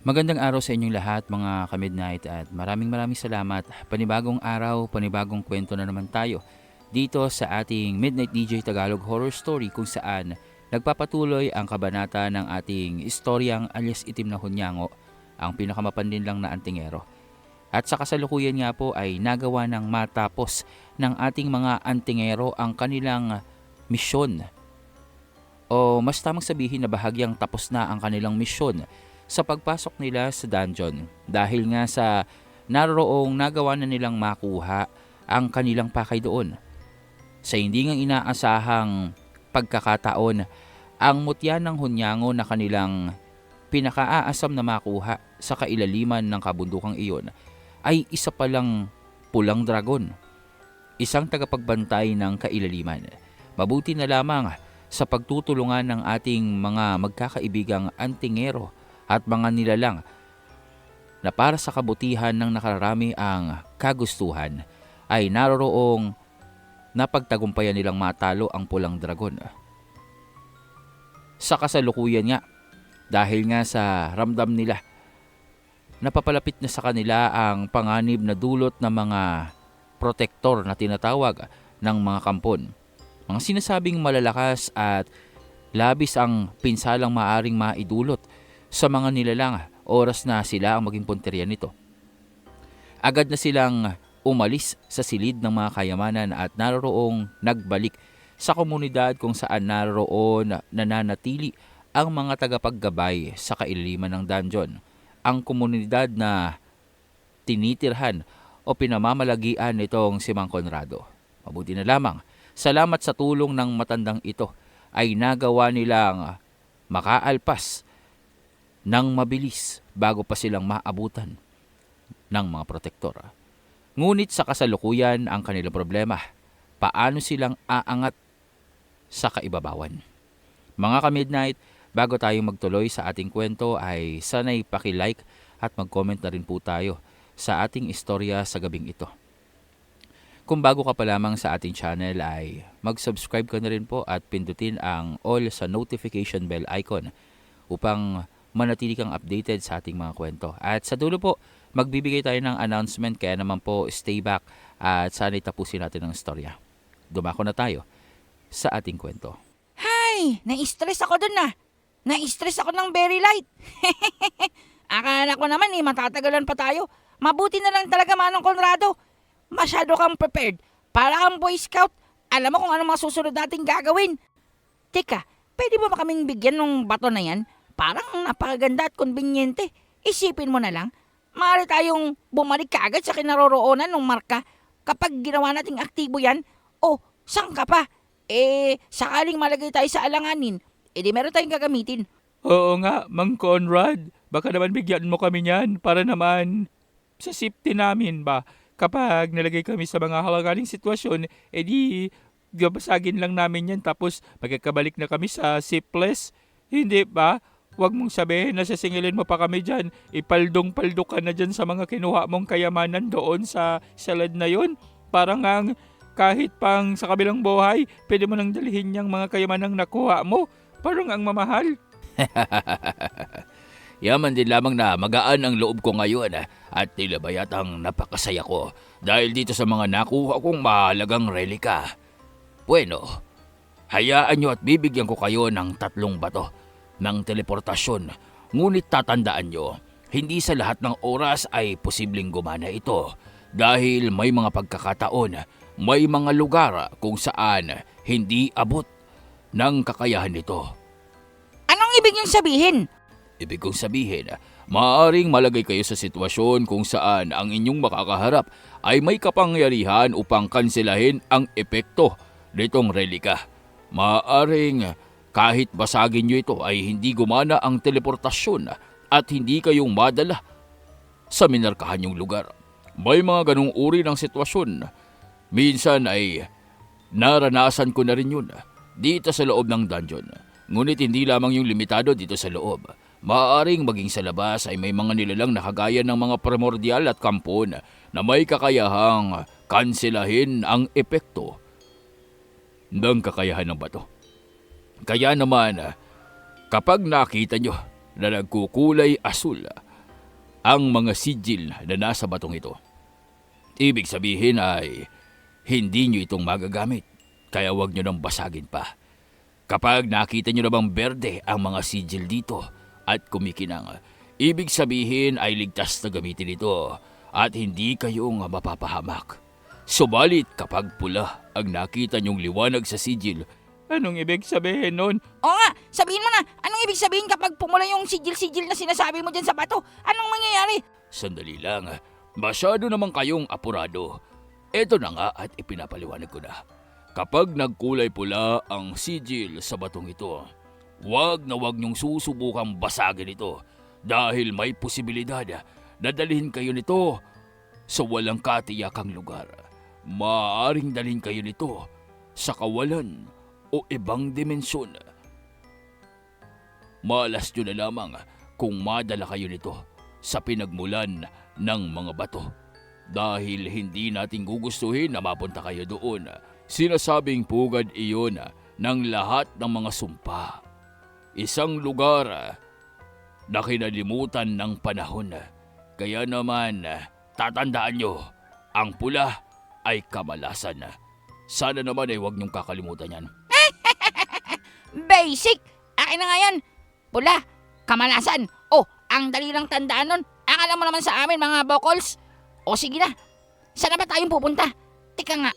Magandang araw sa inyong lahat mga ka-midnight at maraming salamat. Panibagong araw, panibagong kwento na naman tayo dito sa ating Midnight DJ Tagalog Horror Story kung saan nagpapatuloy ang kabanata ng ating istoryang alias itim na hunyango, ang pinakamapandin lang na antingero. At sa kasalukuyan nga po ay nagawa ng matapos ng ating mga antingero ang kanilang misyon. O mas tamang sabihin na bahagyang tapos na ang kanilang misyon sa pagpasok nila sa dungeon dahil nga sa naroroong nagawa na nilang makuha ang kanilang pakay doon. Sa hindi ngang inaasahang pagkakataon, ang mutya ng hunyango na kanilang pinakaaasam na makuha sa kailaliman ng kabundukang iyon ay isa palang pulang dragon, isang tagapagbantay ng kailaliman. Mabuti na lamang sa pagtutulungan ng ating mga magkakaibigang antingero at mga nilalang na para sa kabutihan ng nakararami ang kagustuhan ay naroroong napagtagumpayan nilang matalo ang pulang dragon. Sa kasalukuyan nga, dahil nga sa ramdam nila, napapalapit na sa kanila ang panganib na dulot ng mga protektor na tinatawag ng mga kampon. Mga sinasabing malalakas at labis ang pinsalang maaring maidulot sa mga nilalang oras na sila ang maging punteriya nito. Agad na silang umalis sa silid ng mga kayamanan at naroroong nagbalik sa komunidad kung saan naroroon nananatili ang mga tagapaggabay sa kailaliman ng dungeon. Ang komunidad na tinitirhan o pinamamalagian nitong si Mang Conrado. Mabuti na lamang, salamat sa tulong ng matandang ito ay nagawa nilang makaalpas nang mabilis bago pa silang maabutan ng mga protektor. Ngunit sa kasalukuyan ang kanilang problema, paano silang aangat sa kaibabawan. Mga ka-midnight, bago tayo magtuloy sa ating kwento ay sana'y paki-like at mag-comment na rin po tayo sa ating istorya sa gabing ito. Kung bago ka pa lamang sa ating channel ay mag-subscribe ka na rin po at pindutin ang all sa notification bell icon upang manatili kang updated sa ating mga kwento. At sa dulo po, magbibigay tayo ng announcement kaya naman po stay back at sana'y tapusin natin ang istorya. Dumako na tayo sa ating kwento. Hay, na-stress ako dun na. Na-stress ako ng very light. Akala ko naman matatagalan pa tayo. Mabuti na lang talaga Manong Conrado. Masyado kang prepared. Para kang Boy Scout. Alam mo kung ano mga susunod nating gagawin. Teka, pwede ba kaming bigyan ng bato na yan? Parang napakaganda at konbinyente. Isipin mo na lang, maaari tayong bumalik kaagad sa kinaroroonan ng marka kapag ginawa nating aktibo yan. O, saan ka pa? Sakaling malagay tayo sa alanganin, di meron tayong gagamitin. Oo nga, Mang Conrad. Baka naman bigyan mo kami niyan para naman sa safety namin ba. Kapag nalagay kami sa mga halanganing sitwasyon, di gabasagin lang namin yan tapos magkakabalik na kami sa safe place. Hindi ba? Huwag mong sabihin na sasingilin mo pa kami dyan. Ipaldong-paldo ka na dyan sa mga kinuha mong kayamanan doon sa salad na yon. Parang ang kahit pang sa kabilang buhay, pwede mo nang dalhin niyang mga kayamanang nakuha mo. Parang ang mamahal. Yaman din lamang na magaan ang loob ko ngayon at tila ba yatang napakasaya ko dahil dito sa mga nakuha kong mahalagang relika. Bueno, hayaan nyo at bibigyan ko kayo ng 3 bato ng teleportasyon. Ngunit tatandaan nyo, hindi sa lahat ng oras ay posibleng gumana ito dahil may mga pagkakataon, may mga lugar kung saan hindi abot ng kakayahan nito. Anong ibig niyong sabihin? Ibig kong sabihin, maaaring malagay kayo sa sitwasyon kung saan ang inyong makakaharap ay may kapangyarihan upang kanselahin ang epekto nitong relika. Maaaring kahit basagin nyo ito ay hindi gumana ang teleportasyon at hindi kayong madala sa minarkahan yung lugar. May mga ganong uri ng sitwasyon. Minsan ay naranasan ko na rin yun dito sa loob ng dungeon. Ngunit hindi lamang yung limitado dito sa loob. Maaaring maging sa labas ay may mga nilalang na kagaya ng mga primordial at kampon na may kakayahang kanselahin ang epekto ng kakayahan ng bato. Kaya naman, kapag nakita nyo na nagkukulay asul ang mga sigil na nasa batong ito. Ibig sabihin ay hindi nyo itong magagamit, kaya huwag nyo nang basagin pa. Kapag nakita nyo na bang berde ang mga sigil dito at kumikinang, ibig sabihin ay ligtas na gamitin ito at hindi kayong mapapahamak. Subalit kapag pula ang nakita nyong liwanag sa sigil, Anong ibig sabihin nun? Oo nga, sabihin mo na, anong ibig sabihin kapag pumula yung sigil-sigil na sinasabi mo dyan sa bato? Anong mangyayari? sandali lang, masyado naman kayong apurado. Ito na nga at ipinapaliwanag ko na. Kapag nagkulay pula ang sigil sa batong ito, huwag na huwag niyong susubukang basagin ito dahil may posibilidad na dalhin kayo nito sa walang katiyakang lugar. Maaaring dalhin kayo nito sa kawalan o ibang dimensyon. Malas nyo na lamang kung madala kayo nito sa pinagmulan ng mga bato dahil hindi natin gugustuhin na mapunta kayo doon. Sinasabing pugad iyon ng lahat ng mga sumpa. Isang lugar na kinalimutan ng panahon. Kaya naman, tatandaan nyo, ang pula ay kamalasan. Sana naman ay huwag niyong kakalimutan yan. Basic! Akin na nga yan. Pula, kamalasan. Oh, ang dali lang tandaan nun. Akala mo naman sa amin mga bokols. O sige na, saan na ba tayong pupunta? Tika nga,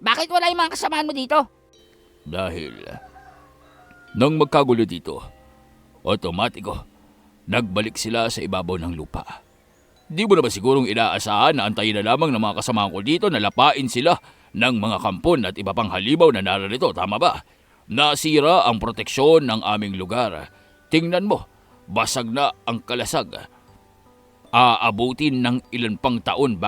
bakit wala yung mga kasamahan mo dito? Dahil nang magkagulo dito, otomatiko, nagbalik sila sa ibabaw ng lupa. Di mo na ba sigurong inaasahan na antayin na lamang ng mga kasamahan ko dito na lapain sila ng mga kampon at iba pang halimaw na nararito, tama ba? Nasira ang proteksyon ng aming lugar. Tingnan mo, basag na ang kalasag. Aabutin ng ilan pang taon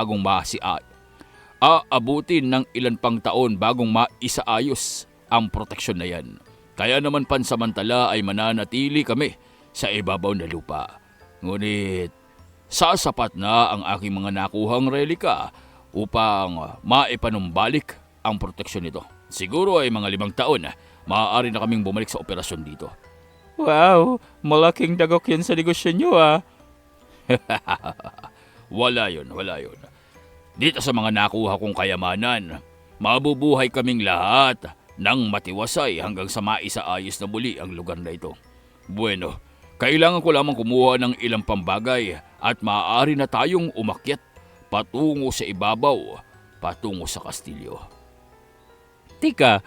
bagong maisaayos ang proteksyon na yan. Kaya naman pansamantala ay mananatili kami sa ibabaw na lupa. Ngunit sasapat na ang aking mga nakuhang relika upang maipanumbalik ang proteksyon nito. Siguro ay mga 5 taon maaari na kaming bumalik sa operasyon dito. Wow, malaking dagok yan sa negosyo nyo Wala yun. Dito sa mga nakuha kong kayamanan, mabubuhay kaming lahat ng matiwasay hanggang sa maisaayos na muli ang lugar na ito. Bueno, kailangan ko lamang kumuha ng ilang pambagay at maaari na tayong umakyat patungo sa ibabaw, patungo sa kastilyo. Tika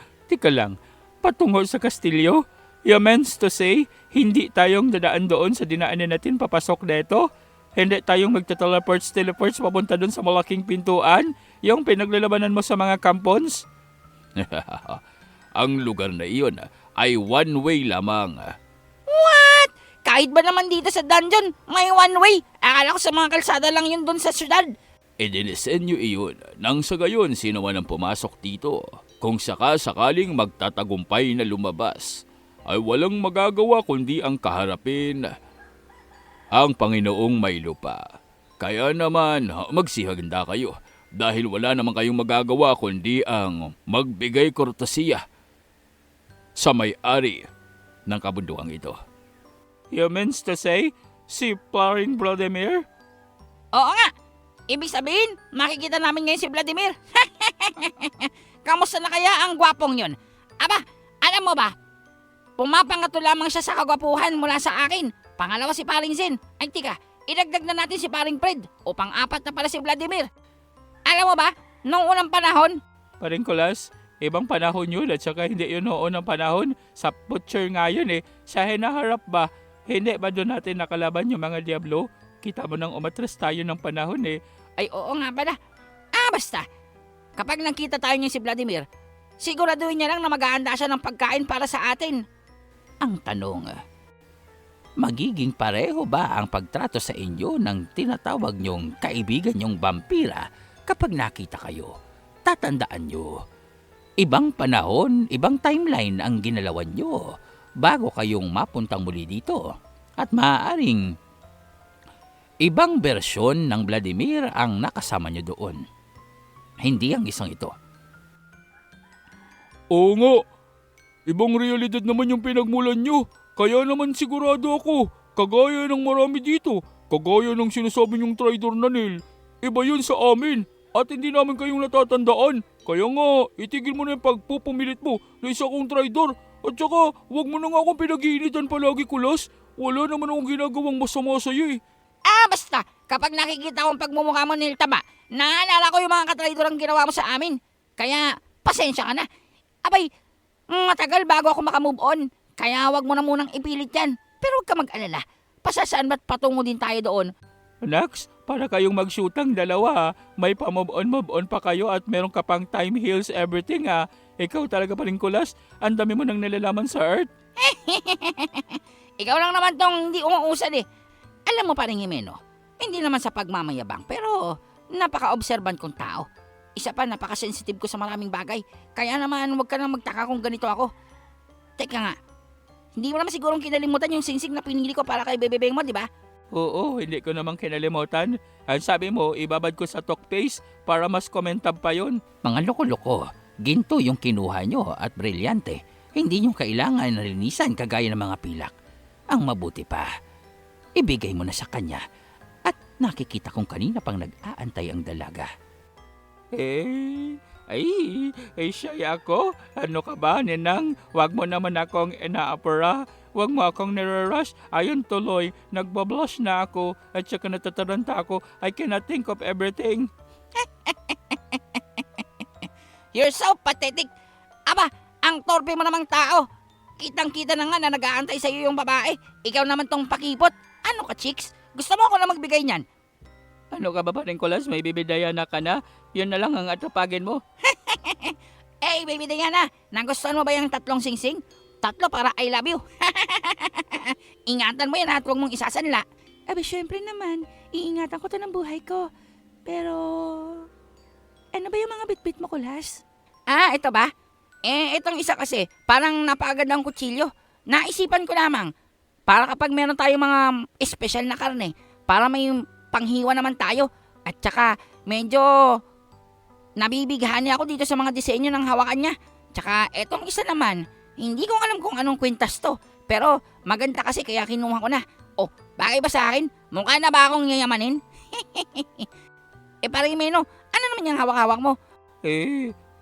lang. Patungo sa kastilyo? You meant to say, hindi tayong dadaan doon sa dinaanan natin papasok dito? Hindi tayong magta-teleports papunta doon sa malaking pintuan? Yung pinaglalabanan mo sa mga kampons? Ang lugar na iyon ay one way lamang. What? Kahit ba naman dito sa dungeon, may one way? Akala ko sa mga kalsada lang yun doon sa syudad. Idinisenyo iyon nang sa gayon sino man ang pumasok dito. Kung sakaling magtatagumpay na lumabas, ay walang magagawa kundi ang kaharapin ang Panginoong may lupa. Kaya naman magsihaganda kayo dahil wala naman kayong magagawa kundi ang magbigay kortesiya sa may-ari ng kabundukang ito. You meant to say, si Paring Vladimir? Oo nga. Ibig sabihin, makikita namin ngayon si Vladimir. Kamusta na kaya ang gwapong yun? Aba, alam mo ba? Pumapangato lamang siya sa kagwapuhan mula sa akin. Pangalawa si Paring Zen. Ay tika, idagdag na natin si Paring Fred. O pang-4 na pala si Vladimir. Alam mo ba, noong unang panahon, Paring Kulas, ibang panahon yun at saka hindi yun noon ang panahon. Sa butcher nga yun Sa hinaharap ba, hindi ba doon natin nakalaban yung mga diablo? Kita mo nang umatras tayo ng panahon ay oo nga pala. Basta. Kapag nakita tayo niya si Vladimir, siguraduhin niya lang na mag-aanda siya ng pagkain para sa atin. Ang tanong, magiging pareho ba ang pagtrato sa inyo ng tinatawag niyong kaibigan niyong vampira kapag nakita kayo? Tatandaan niyo, ibang panahon, ibang timeline ang ginalawan niyo bago kayong mapuntang muli dito. At maaaring ibang bersyon ng Vladimir ang nakasama niyo doon. Hindi ang isang ito. Oo nga, ibang realidad naman yung pinagmulan nyo. Kaya naman sigurado ako, kagaya ng marami dito, Kagaya ng sinasabi niyong traidor na Neil, iba yun sa amin at hindi namin kayong natatandaan. Kaya nga, itigil mo na yung pagpupumilit mo na isa kong traidor. At saka, huwag mo na nga akong pinag-iinitan palagi, Kulas. Wala naman akong ginagawang masama sa'yo eh. Basta, kapag nakikita ko ang pagmumukha mo, Neil Taba, naalala ko yung mga katraidorang ginawa mo sa amin. Kaya, pasensya ka na. Abay, matagal bago ako makamove on. Kaya wag mo na munang ipilit yan. Pero huwag ka mag-alala. Pasasaan ba't patungo din tayo doon? Nax, para kayong mag-shootang dalawa, may pa-move on pa kayo at meron ka pang time heals everything ah. Ikaw talaga pa rin, Kulas. Ang dami mo nang nalalaman sa Earth. Ikaw lang naman tong hindi umuusad eh. Alam mo pa rin, Jimeno, hindi naman sa pagmamayabang, pero napaka-observant kong tao. Isa pa, napaka-sensitive ko sa maraming bagay. Kaya naman, huwag ka nang magtaka kung ganito ako. Teka nga, hindi mo naman sigurong kinalimutan yung singsing na pinili ko para kay bebebeng mo, di ba? Oo, hindi ko naman kinalimutan. Ang sabi mo, ibabad ko sa talk paste para mas komentab pa yon. Mga loko-loko, ginto yung kinuha nyo at brilyante. Hindi nyo kailangan na linisan kagaya ng mga pilak. Ang mabuti pa, ibigay mo na sa kanya at nakikita kong kanina pang nag-aantay ang dalaga. Ay, siya ako? Ano ka ba, Ninang? Huwag mo naman akong inaapura. Huwag mo akong nire-rush. Ayun tuloy, nagbablush na ako at saka natataranta ako. I cannot think of everything. You're so pathetic. Aba, ang torpe mo namang tao. Kitang-kita na nga na nag-aantay sa'yo yung babae. Ikaw naman tong pakipot. Ano ka, chicks? Gusto mo ako na magbigay niyan? Ano ka ba pa rin, Kulas? May bibidaya na ka na? Yun na lang ang atapagin mo. Baby Diana, nagustuhan mo ba yung 3 singsing? 3 para I love you. Ingatan mo yan at huwag mong isasanla. Syempre naman, iingatan ko to ng buhay ko. Pero, ano ba yung mga bitbit mo, Kulas? Ito ba? Itong isa kasi, parang napagad ng kutsilyo. Naisipan ko lamang, para kapag meron tayong mga espesyal na karne, para may panghiwa naman tayo. At saka, medyo nabibighan niya ako dito sa mga disenyo ng hawakan niya. Tsaka, etong isa naman, hindi ko alam kung anong kwintas to. Pero, maganda kasi kaya kinuha ko na. Oh, bagay ba sa akin? Mukha na ba akong yayamanin? Parang Meno, ano naman yung hawak-hawak mo?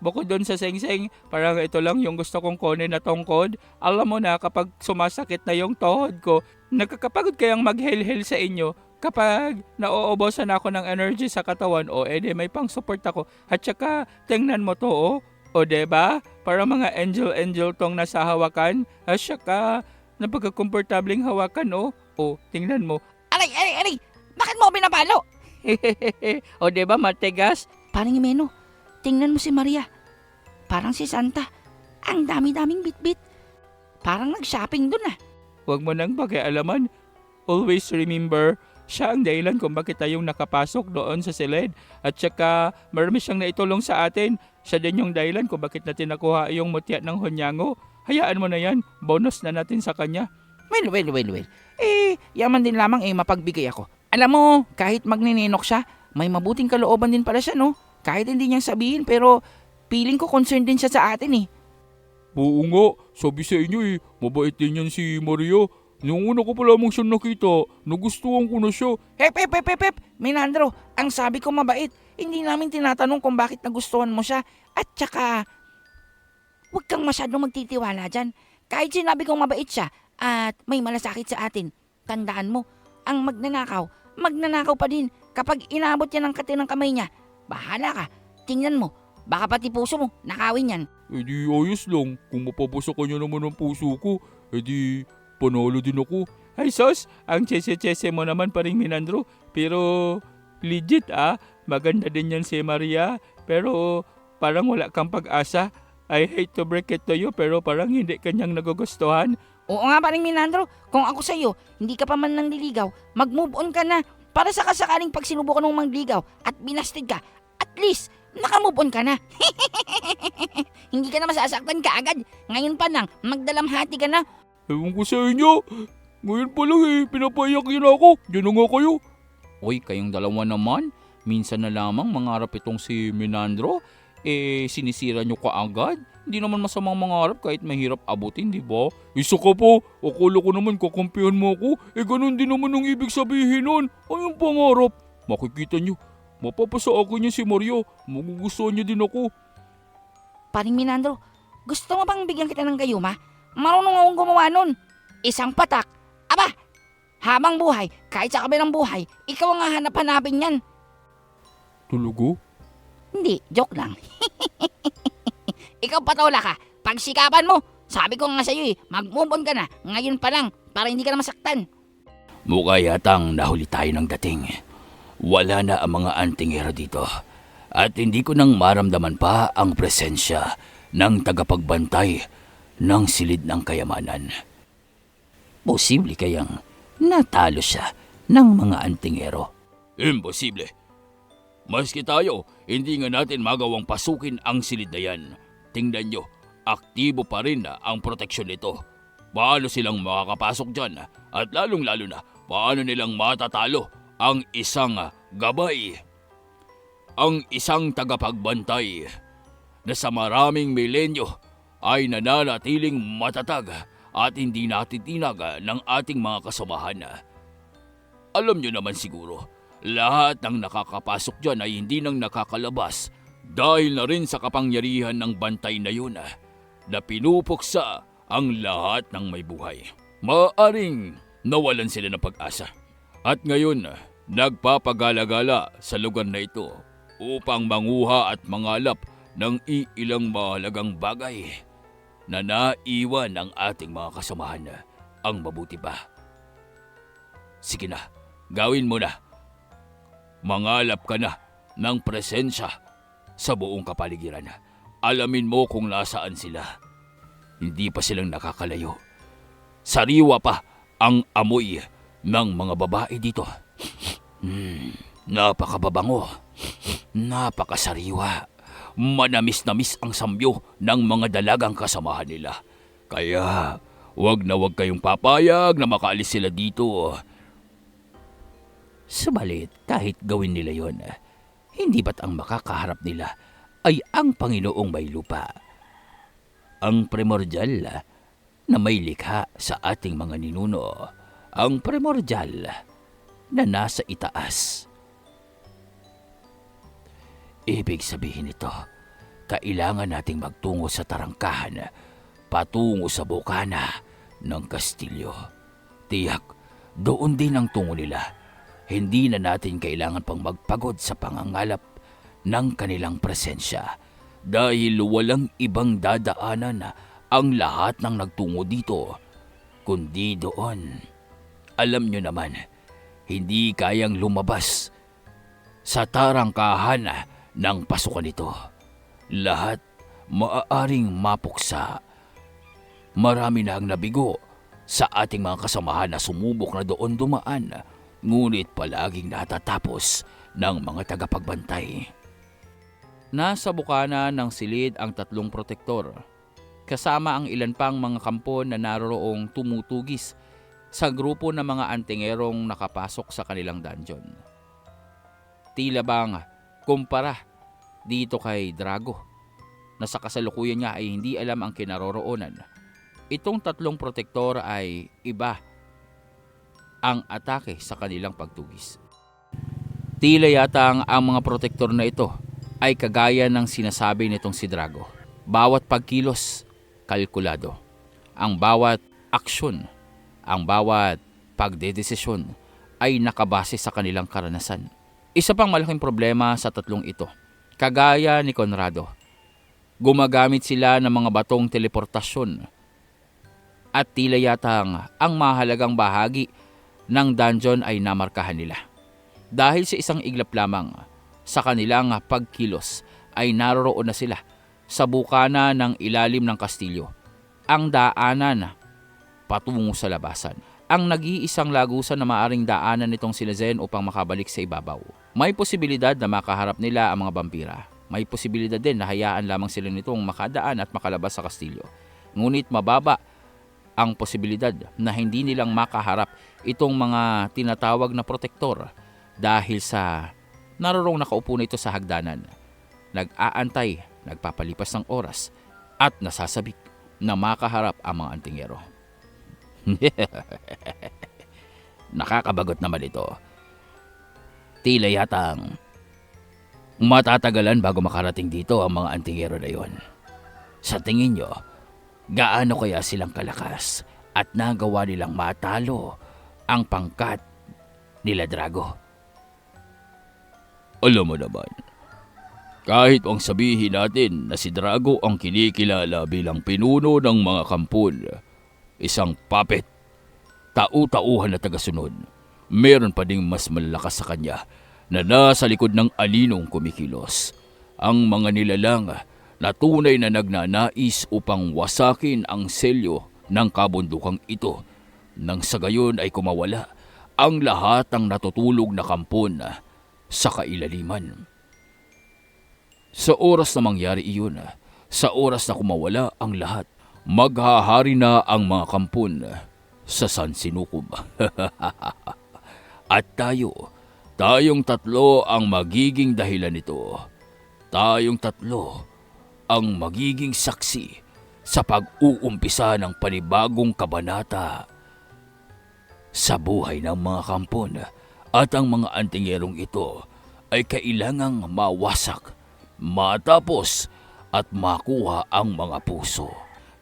Bukod doon sa seng-seng, parang ito lang yung gusto kong kunin na tungkod. Alam mo na kapag sumasakit na yung tuhod ko, nagkakapagod kayang mag-hel-hel sa inyo. Kapag nauubosan ako ng energy sa katawan, edi may pang support ako. At saka, tingnan mo to, o diba? Para mga angel-angel tong nasa hawakan. At saka, napagkakomportabling hawakan, O, tingnan mo. Aray! Bakit mo binabalo? O diba, matigas? Parang Meno, tingnan mo si Maria. Parang si Santa. Ang dami-daming bitbit. Parang nag-shopping dun ah. Huwag mo nang pakialaman. Always remember, siya ang dahilan kung bakit tayong nakapasok doon sa silid. At saka marami siyang naitulong sa atin. Siya din yung dahilan kung bakit natin nakuha yung mutya ng hunyango. Hayaan mo na yan. Bonus na natin sa kanya. Well. Yaman din lamang mapagbigay ako. Alam mo, kahit magninenok siya, may mabuting kalooban din pala siya, no? Kahit hindi niyang sabihin, pero feeling ko concerned din siya sa atin eh. Oo nga, sabi sa inyo mabait din yan si Maria. Nung una ko pa lamang siya nakita, nagustuhan ko na siya. Hep! Minandro, ang sabi ko mabait. Hindi namin tinatanong kung bakit nagustuhan mo siya. At saka, huwag kang masyadong magtitiwala dyan. Kahit sinabi kong mabait siya at may malasakit sa atin, tandaan mo, ang magnanakaw pa din. Kapag inabot niya ng kati ng kamay niya, bahala ka. Tingnan mo, baka pati puso mo, nakawin yan. Di ayos lang. Kung mapapasa kanya naman ang puso ko, di panalo din ako. Ay sos, ang chese-chese mo naman pa rin, Minandro. Pero legit maganda din yan si Maria. Pero parang wala kang pag-asa. I hate to break it to you, pero parang hindi kanyang nagugustuhan. Oo nga paring Minandro, kung ako sa'yo, hindi ka pa man nang nililigaw, mag-move on ka na. Para sa kasakaling pag sinubukan mong mangligaw at binasted ka, at least, naka-move on ka na. Hindi ka na masasaktan ka agad. Ngayon pa lang, magdalamhati ka na. Ewan ko sa inyo. Ngayon pa lang pinapayak yun ako. Diyan na nga kayo. Uy, kayong dalawa naman, minsan na lamang mangarap itong si Minandro, sinisira nyo kaagad. Hindi naman masamang mangarap kahit mahirap abutin, di ba? Isa ka po, akala ko naman kakampihan mo ako. Ganun din naman ang ibig sabihin nun. Ayong pangarap. Makikita nyo, mapapasa akin niya si Maria. Magugustuhan niya din ako. Paring Minandro, gusto mo bang bigyan kita ng gayuma? Marunong akong gumawa nun. Isang patak. Aba, habang buhay, kahit sa kabilang buhay, ikaw ang hahanap-hanapin yan. Talaga? Hindi, joke lang. Ikaw patola ka. Pagsikapan mo. Sabi ko nga sa'yo mag-move on ka na. Ngayon pa lang, para hindi ka na masaktan. Mukha yatang nahuli tayo ng dating. Wala na ang mga antingero dito. At hindi ko nang maramdaman pa ang presensya ng tagapagbantay ng silid ng kayamanan. Posible kayang natalo siya ng mga antingero. Imposible. Maski tayo, hindi nga natin magawang pasukin ang silid na yan. Tingnan nyo, aktibo pa rin ang proteksyon nito. Paano silang makakapasok dyan? At lalong-lalo na, paano nilang matatalo ang isang gabay? Ang isang tagapagbantay na sa maraming milenyo ay nananatiling matatag at hindi natitinag ng ating mga kasamahan. Alam nyo naman siguro, lahat ng nakakapasok dyan ay hindi nang nakakalabas dahil na rin sa kapangyarihan ng bantay na yun na pinupuksa ang lahat ng may buhay. Maaring nawalan sila ng pag-asa. At ngayon, nagpapagala-gala sa lugar na ito upang manguha at mangalap ng iilang mahalagang bagay na naiwan ng ating mga kasamahan. Ang mabuti pa. Sige na, gawin mo na. Mangalap ka na ng presensya sa buong kapaligiran. Alamin mo kung nasaan sila. Hindi pa silang nakakalayo. Sariwa pa ang amoy ng mga babae dito. Napakababango. Napakasariwa. Manamis-namis ang sambyo ng mga dalagang kasamahan nila. Kaya, wag na wag kayong papayag na makaalis sila dito. Subalit, kahit gawin nila yon, hindi ba't ang makakaharap nila ay ang Panginoong may lupa? Ang primordial na may likha sa ating mga ninuno. Ang primordial na nasa itaas. Ibig sabihin nito, kailangan nating magtungo sa tarangkahan, patungo sa bukana ng Kastilyo. Tiyak, doon din ang tungo nila. Hindi na natin kailangan pang magpagod sa pangangalap ng kanilang presensya dahil walang ibang dadaanan ang lahat ng nagtungo dito, kundi doon. Alam nyo naman, hindi kayang lumabas sa tarangkahan ng pasukan ito. Lahat maaaring mapuksa. Marami na ang nabigo sa ating mga kasamahan na sumubok na doon dumaan, ngunit palaging natatapos ng mga tagapagbantay. Nasa bukana ng silid ang 3 protektor, kasama ang ilan pang mga kampo na naroroong tumutugis sa grupo ng mga antingerong nakapasok sa kanilang dungeon. Tila bang kumpara dito kay Drago, na sa kasalukuyan niya ay hindi alam ang kinaroroonan. Itong 3 protektor ay iba ang atake sa kanilang pagtugis. Tila yata ang mga protektor na ito ay kagaya ng sinasabi nitong si Drago. Bawat pagkilos, kalkulado. Ang bawat aksyon, ang bawat pagdedesisyon ay nakabase sa kanilang karanasan. Isa pang malaking problema sa 3 ito, kagaya ni Conrado, gumagamit sila ng mga batong teleportasyon at tila yatang ang mahalagang bahagi ng dungeon ay namarkahan nila. Dahil sa isang iglap lamang sa kanilang pagkilos ay naroroon na sila sa bukana ng ilalim ng kastilyo, ang daanan patungo sa labasan. Ang nag-iisang lagusan na maaring daanan nitong sila Zen upang makabalik sa ibabaw. May posibilidad na makaharap nila ang mga vampira. May posibilidad din na hayaan lamang sila nitong makadaan at makalabas sa kastilyo. Ngunit mababa ang posibilidad na hindi nilang makaharap itong mga tinatawag na protektor dahil sa narorong nakaupo na ito sa hagdanan. Nag-aantay, nagpapalipas ng oras, at nasasabik na makaharap ang mga antingero. Nakakabagot naman ito. Tila yatang matatagalan bago makarating dito ang mga antingero na yon. Sa tingin nyo, gaano kaya silang kalakas at nagawa nilang matalo ang pangkat nila Drago? Alam mo naman, kahit ang sabihin natin na si Drago ang kinikilala bilang pinuno ng mga kampon, isang puppet, tau-tauhan na tagasunod, meron pa ding mas malakas sa kanya na nasa likod ng aninong kumikilos. Ang mga nilalang na tunay na nagnanais upang wasakin ang selyo ng kabundukang ito, nang sa gayon ay kumawala ang lahat ng natutulog na kampon sa kailaliman. Sa oras na mangyari iyon, sa oras na kumawala ang lahat, maghahari na ang mga kampon sa San Sinukob. At tayong tatlo ang magiging dahilan nito. Tayong tatlo ang magiging saksi sa pag-uumpisa ng panibagong kabanata sa buhay ng mga kampon, at ang mga antingerong ito ay kailangang mawasak, matapos at makuha ang mga puso,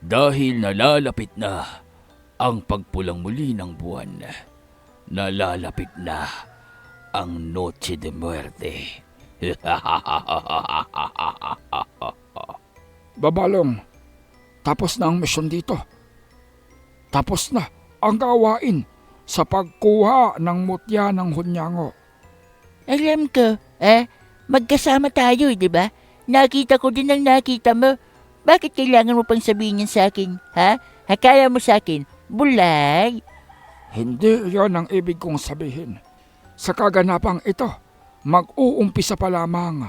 dahil nalalapit na ang pagpulang muli ng buwan. Nalalapit na ang Noche de Muerte. Babalong, tapos na ang misyon dito. Tapos na ang gawain sa pagkuha ng mutya ng Hunyango. Alam ko, magkasama tayo, di ba? Nakita ko din ang nakita mo. Bakit kailangan mo pang sabihin yan sa akin, ha? Akala mo sa akin, bulay? Hindi yon ang ibig kong sabihin. Sa kaganapang ito, mag-uumpisa pa lamang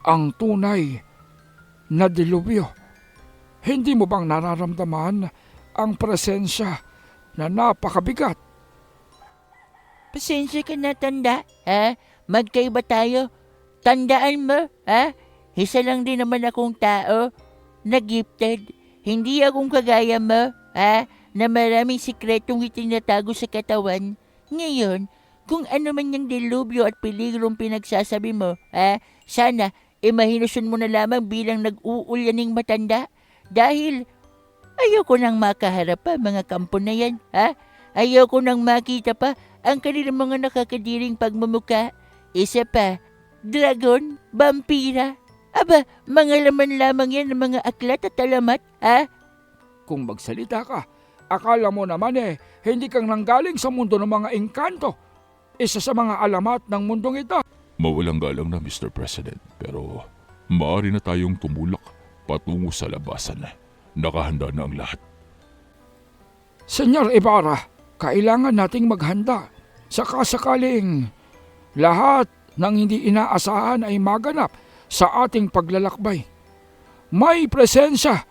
ang tunay na dilubyo. Hindi mo bang nararamdaman ang presensya na napakabigat? Pasensya ka na, tanda, ha? Magkaiba tayo. Tandaan mo, ha? Isa lang din naman akong tao na gifted. Hindi akong kagaya mo, ha? Na maraming sikretong itinatago sa katawan. Ngayon, kung ano man yung dilubyo at peligrong pinagsasabi mo, sana imahinusyon mo na lamang bilang nag-uulyaning matanda. Dahil ayoko nang makaharap pa mga kampo na yan, ha? Ayoko nang makita pa ang kanilang mga nakakadiring pagmumuka. Isa pa, dragon, vampira. Aba, mga laman lamang yan ng mga aklat at alamat, ha? Kung magsalita ka, akala mo naman hindi kang nanggaling sa mundo ng mga engkanto. Isa sa mga alamat ng mundong ito. Mawalang galang na, Mr. President, pero maaari na tayong tumulak patungo sa labasan. Nakahanda na ang lahat. Senyor Ibarra, kailangan nating maghanda. Sakasakaling lahat ng hindi inaasahan ay maganap sa ating paglalakbay. May presensya.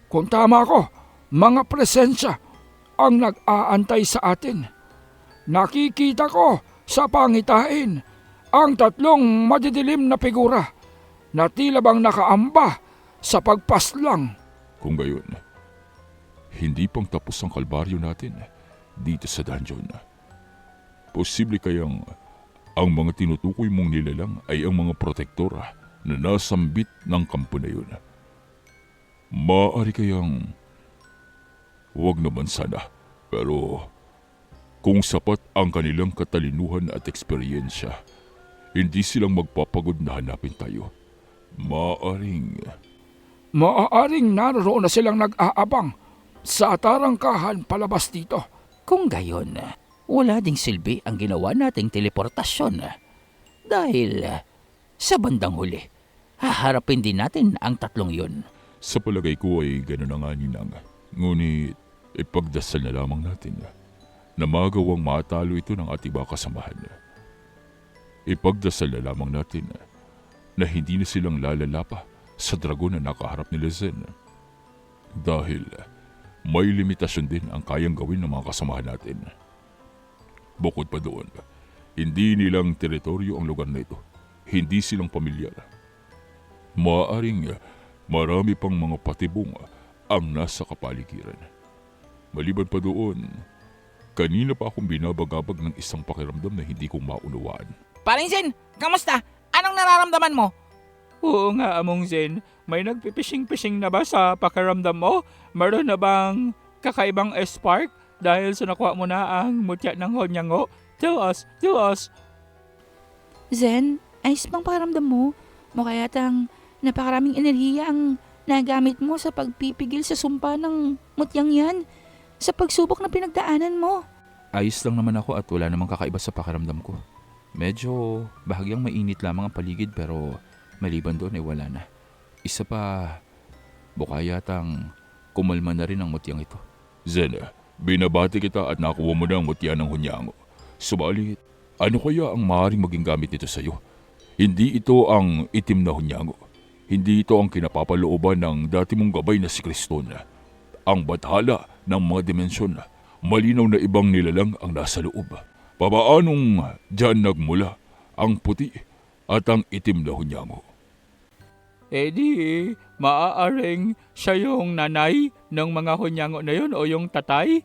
Kung tama ko, mga presensya ang nag-aantay sa atin. Nakikita ko sa pangitain ang tatlong madidilim na figura na tila bang nakaamba sa pagpaslang. Kung gayon, hindi pang tapos ang kalbaryo natin dito sa dungeon. Posible kayang ang mga tinutukoy mong nilalang ay ang mga protektora na nasambit ng kampo na yun. Maaari kayang huwag naman sana, pero kung sapat ang kanilang katalinuhan at eksperyensya, hindi silang magpapagod na hanapin tayo. Maaaring naroon na silang nag-aabang sa tarangkahan palabas dito. Kung gayon, wala ding silbi ang ginawa nating teleportasyon. Dahil sa bandang huli, haharapin din natin ang tatlong yun. Sa palagay ko ay gano'n na nga, Ninang. Ngunit ipagdasal na lamang natin na magawang matalo ito ng ating mga kasamahan. Ipagdasal na lamang natin na hindi na silang lalala pa sa dragon na nakaharap nila Zen. Dahil may limitasyon din ang kayang gawin ng mga kasamahan natin. Bukod pa doon, hindi nilang teritoryo ang lugar na ito. Hindi silang pamilyar. Maaaring marami pang mga patibong ang nasa kapaligiran. Maliban pa doon, kanina pa akong binabagabag ng isang pakiramdam na hindi ko maunawaan. Paring Zen, kamusta? Anong nararamdaman mo? Oo nga, Among Zen. May nagpipishing-pishing na ba sa pakiramdam mo? Meron na bang kakaibang spark dahil sa nakuha mo na ang mutya ng Honyango? Tell us, tell us. Zen, ayos bang pakiramdam mo? Mukha yatang napakaraming enerhiya ang nagamit mo sa pagpipigil sa sumpa ng mutyang yan. Sa pagsubok na pinagdaanan mo. Ayos lang naman ako at wala namang kakaiba sa pakiramdam ko. Medyo bahagyang mainit lamang ang paligid pero maliban doon ay wala na. Isa pa, baka yatang kumalma na rin ang mutyang ito. Zen, binabati kita at nakuha mo na ang mutya ng Honyango. Subalit, ano kaya ang maaaring maging gamit nito sa iyo? Hindi ito ang itim na Honyango. Hindi ito ang kinapapalooban ng dati mong gabay na si Kriston. Ang bathala ng mga dimensyon, malinaw na ibang nilalang ang nasa loob. Papaanong dyan nagmula ang puti at ang itim na Honyango? Eh di, maaaring siya yung nanay ng mga Honyango na yun o yung tatay?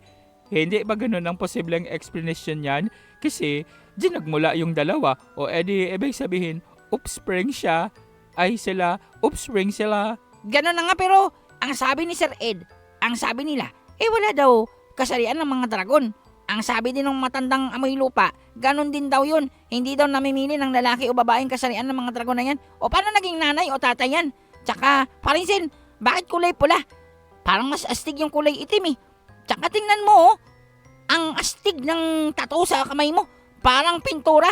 Hindi ba ganun ang posibleng explanation yan? Kasi dyan nagmula yung dalawa o edi ibig sabihin, offspring siya, ay sila, offspring sila. Ganon na nga pero ang sabi ni Sir Ed, ang sabi nila, wala daw kasarian ng mga dragon. Ang sabi din ng matandang amoy lupa, ganon din daw yun. Hindi daw namimili ng lalaki o babaeng kasarian ng mga dragon na yan. O paano naging nanay o tatay yan? Tsaka, Parinsin, bakit kulay pula? Parang mas astig yung kulay itim eh. Tsaka tingnan mo, ang astig ng tattoo sa kamay mo. Parang pintura.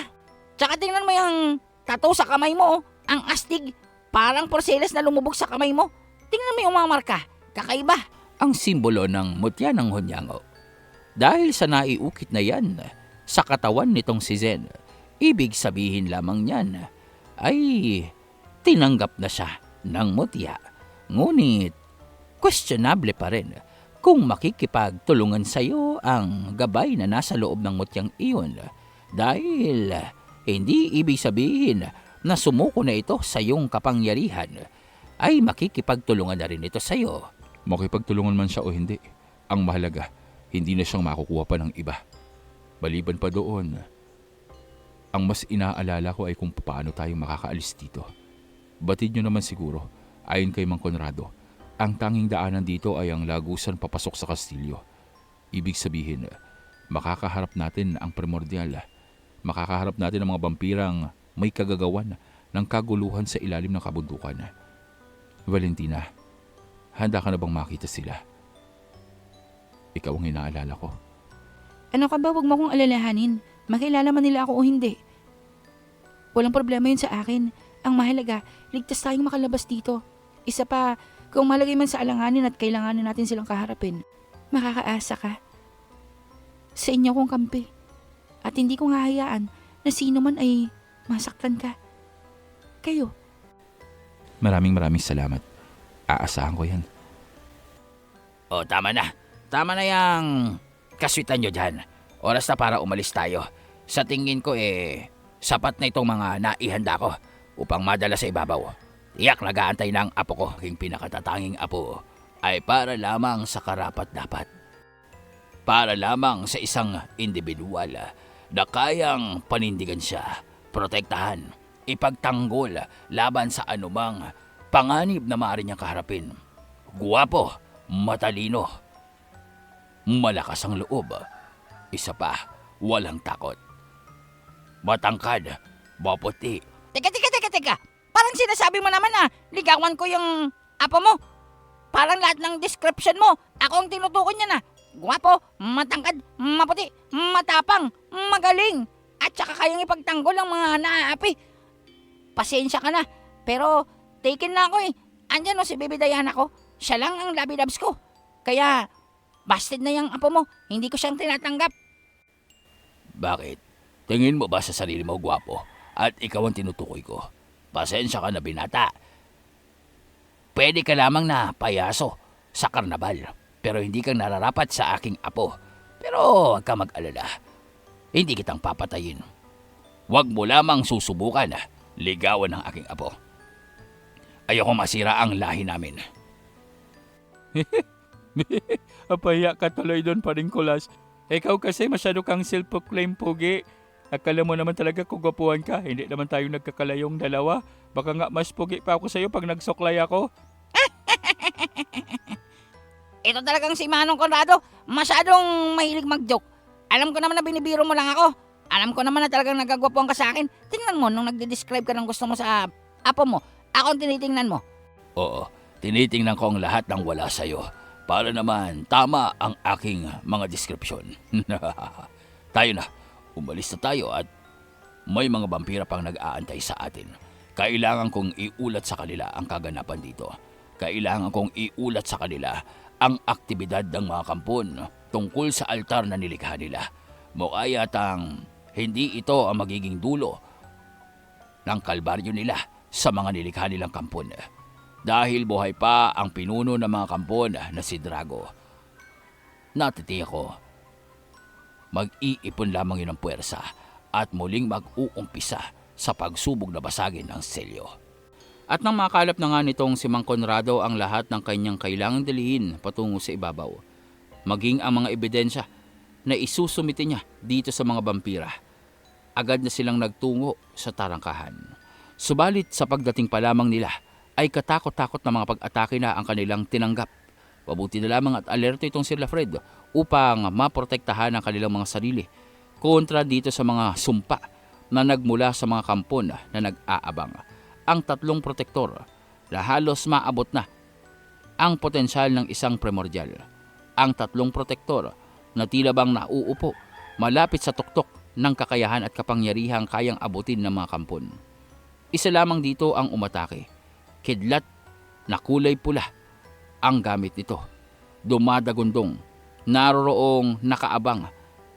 Tsaka tingnan mo yung tattoo sa kamay mo, ang astig. Parang porselas na lumubog sa kamay mo. Tingnan mo yung mga marka. Kakaiba. Ang simbolo ng mutya ng Honyango. Dahil sa naiukit na yan sa katawan nitong si Zen, ibig sabihin lamang niyan ay tinanggap na siya ng mutya. Ngunit questionable pa rin kung makikipagtulungan sa iyo ang gabay na nasa loob ng mutyang iyon dahil hindi ibig sabihin na sumuko na ito sa iyong kapangyarihan ay makikipagtulungan na rin ito sa iyo. Makipagtulungan man siya o hindi, ang mahalaga, hindi na siyang makukuha pa ng iba. Maliban pa doon, ang mas inaalala ko ay kung paano tayo makakaalis dito. Batid nyo naman siguro, ayon kay Mang Conrado, ang tanging daanan dito ay ang lagusan papasok sa kastilyo. Ibig sabihin, makakaharap natin ang primordial. Makakaharap natin ang mga vampirang may kagagawan ng kaguluhan sa ilalim ng kabundukan. Valentina, handa ka na bang makita sila? Ikaw ang inaalala ko. Ano ka ba, wag mo akong alalahanin. Makilala man nila ako o hindi. Walang problema yun sa akin. Ang mahalaga, ligtas tayong makalabas dito. Isa pa, kung malagay man sa alanganin at kailanganin natin silang kaharapin, makakaasa ka. Sa inyo kong kampi. At hindi ko nga hayaan na sino man ay masaktan ka. Kayo. Maraming salamat. Aasahan ko yan. O, tama na. Tama na yung kaswitan nyo dyan. Oras na para umalis tayo. Sa tingin ko sapat na itong mga naihanda ko upang madala sa ibabaw. Tiyak nag-aantay ng apo ko, aking pinakatatanging apo, ay para lamang sa karapat-dapat. Para lamang sa isang individual na kayang panindigan siya, protektahan, ipagtanggol laban sa anumang panganib na maaari niyang kaharapin. Guwapo, matalino, malakas ang loob. Isa pa, walang takot. Matangkad, maputi. Teka. Parang sinasabi mo naman ligawan ko yung apo mo. Parang lahat ng description mo, ako ang tinutukoy niya na. Guwapo, matangkad, maputi, matapang, magaling. At saka kayang ipagtanggol ang mga naaapi. Pasensya ka na, pero taken na ako Andyan si Baby Diana ko. Siya lang ang labi-labs ko. Kaya, busted na yung apo mo. Hindi ko siyang tinatanggap. Bakit? Tingin mo ba sa sarili mo, gwapo? At ikaw ang tinutukoy ko. Pasensya ka na, binata. Pwede ka lamang na payaso sa karnabal, pero hindi kang nararapat sa aking apo. Pero huwag ka mag-alala. Hindi kitang papatayin. Huwag mo lamang susubukan ligawan ng aking apo. Ayoko masira ang lahi namin. Apaya ka tuloy doon pa rin, Kulas. Ikaw kasi masyado kang self-proclaim pogi. Akala mo naman talaga kugapuhan ka. Hindi naman tayo nagkakalayong dalawa. Baka nga mas pogi pa ako sa'yo pag nagsuklay ako. Ito talagang si Manong Conrado, masyadong mahilig mag-joke. Alam ko naman na binibiro mo lang ako. Alam ko naman na talagang nagagwapuan ka sa akin. Tingnan mo, nung nagde-describe ka ng gusto mo sa apo mo, ako ang tinitingnan mo. Oo, tinitingnan ko ang lahat ng wala sa'yo para naman tama ang aking mga description. Tayo na, umalis na tayo at may mga vampira pang nag-aantay sa atin. Kailangan kong iulat sa kanila ang kaganapan dito. Kailangan kong iulat sa kanila ang aktibidad ng mga kampon tungkol sa altar na nilikha nila. Mukha yatang hindi ito ang magiging dulo ng kalbaryo nila sa mga nilikha nilang kampon. Dahil buhay pa ang pinuno ng mga kampon na si Drago. Natitiyak ko, mag-iipon lamang yun ng puwersa at muling mag-uumpisa sa pagsubok na basagin ng selyo. At nang makalap na nga nitong si Mang Conrado ang lahat ng kanyang kailangang dalhin patungo sa ibabaw, maging ang mga ebidensya na isusumite niya dito sa mga vampira, agad na silang nagtungo sa tarangkahan. Subalit sa pagdating pa lamang nila, ay katakot-takot na mga pag-atake na ang kanilang tinanggap. Mabuti na lamang at alerto itong si Lafred upang maprotektahan ang kanilang mga sarili kontra dito sa mga sumpa na nagmula sa mga kampon na nag-aabang. Ang tatlong protektor na halos maabot na ang potensyal ng isang primordial. Ang tatlong protektor na tila bang nauupo malapit sa tuktok ng kakayahan at kapangyarihang kayang abutin ng mga kampon. Isa lamang dito ang umatake. Kidlat na kulay pula ang gamit nito. Dumadagundong, naroroong nakaabang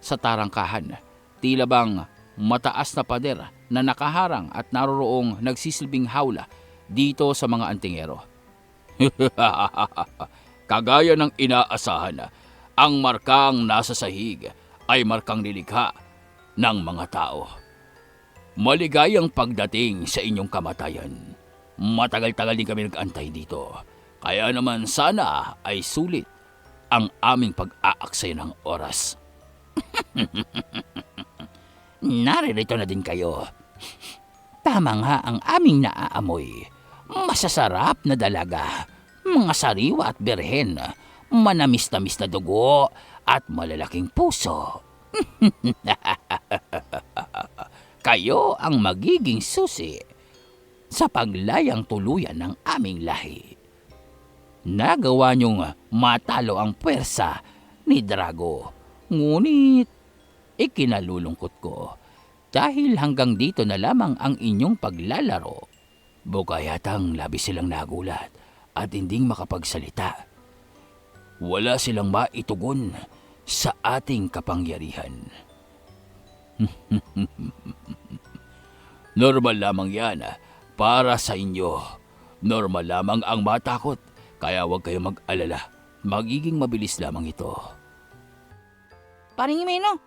sa tarangkahan. Tila bang mataas na pader na nakaharang at naroroong nagsisilbing hawla dito sa mga antingero. Kagaya ng inaasahan, ang markang nasa sahig ay markang nilikha ng mga tao. Maligayang pagdating sa inyong kamatayan. Matagal-tagal din kami nag-antay dito. Kaya naman sana ay sulit ang aming pag-aaksay ng oras. Naririto na din kayo. Tama nga ang aming naaamoy. Masasarap na dalaga, mga sariwa at birhen, manamis-namis na dugo at malalaking puso. Kayo ang magiging susi sa paglayang tuluyan ng aming lahi. Nagawa niyong matalo ang puwersa ni Drago. Ngunit ikinalulungkot ko dahil hanggang dito na lamang ang inyong paglalaro. Buka yatang labis silang nagulat at hinding makapagsalita. Wala silang maitugon sa ating kapangyarihan. Normal lamang yan para sa inyo. Normal lamang ang matakot, kaya huwag kayong mag-alala. Magiging mabilis lamang ito. Paring Jimeno,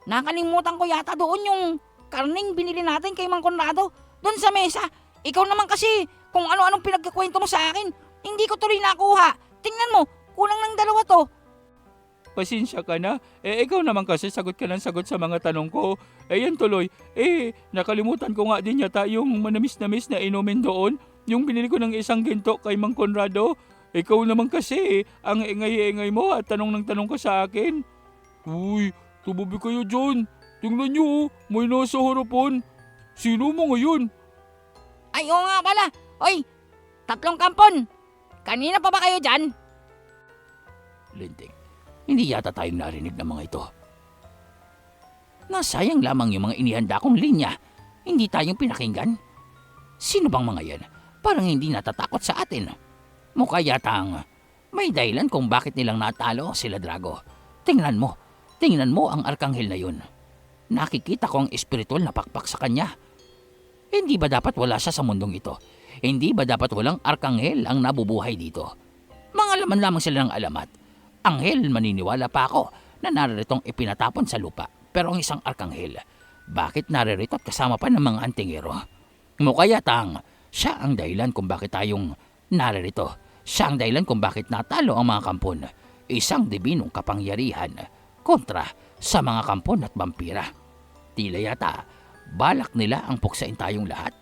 nakalimutan ko yata doon yung karning binili natin kay Mang Conrado doon sa mesa. Ikaw naman kasi kung ano-anong pinagkakwento mo sa akin, hindi ko tuloy nakuha. Tingnan mo, kulang ng dalawa to. Pasensya ka na. Ikaw naman kasi sagot ka ng sagot sa mga tanong ko. Yan tuloy. Nakalimutan ko nga din yata yung manamis-namis na inumin doon. Yung binili ko ng isang ginto kay Mang Conrado. Ikaw naman kasi, ang ingay-ingay mo at tanong ng tanong ka sa akin. Uy, tumabi kayo dyan. Tingnan nyo, may nasa harapan. Sino mo ngayon? Ay, oo nga pala. Oy, 3 kampon. Kanina pa ba kayo dyan? Lintik, hindi yata tayong narinig ng mga ito. Nasayang lamang yung mga inihanda kong linya. Hindi tayong pinakinggan. Sino bang mga yan? Parang hindi natatakot sa atin. Mukha yatang may dahilan kung bakit nilang natalo sila Drago. Tingnan mo ang arkanghel na yun. Nakikita ko ang espiritual na pakpak sa kanya. Hindi ba dapat wala siya sa mundong ito? Hindi ba dapat walang arkanghel ang nabubuhay dito? Mga laman lamang sila ng alamat. Anghel, maniniwala pa ako na naririto'ng ipinatapon sa lupa. Pero ang isang arkanghel, bakit naririto at kasama pa ng mga antingero? Mukha yatang Siya ang dahilan kung bakit tayong naririto. Siya ang dahilan kung bakit natalo ang mga kampon. Isang dibinong kapangyarihan kontra sa mga kampon at vampira. Tila yata, balak nila ang puksain tayong lahat.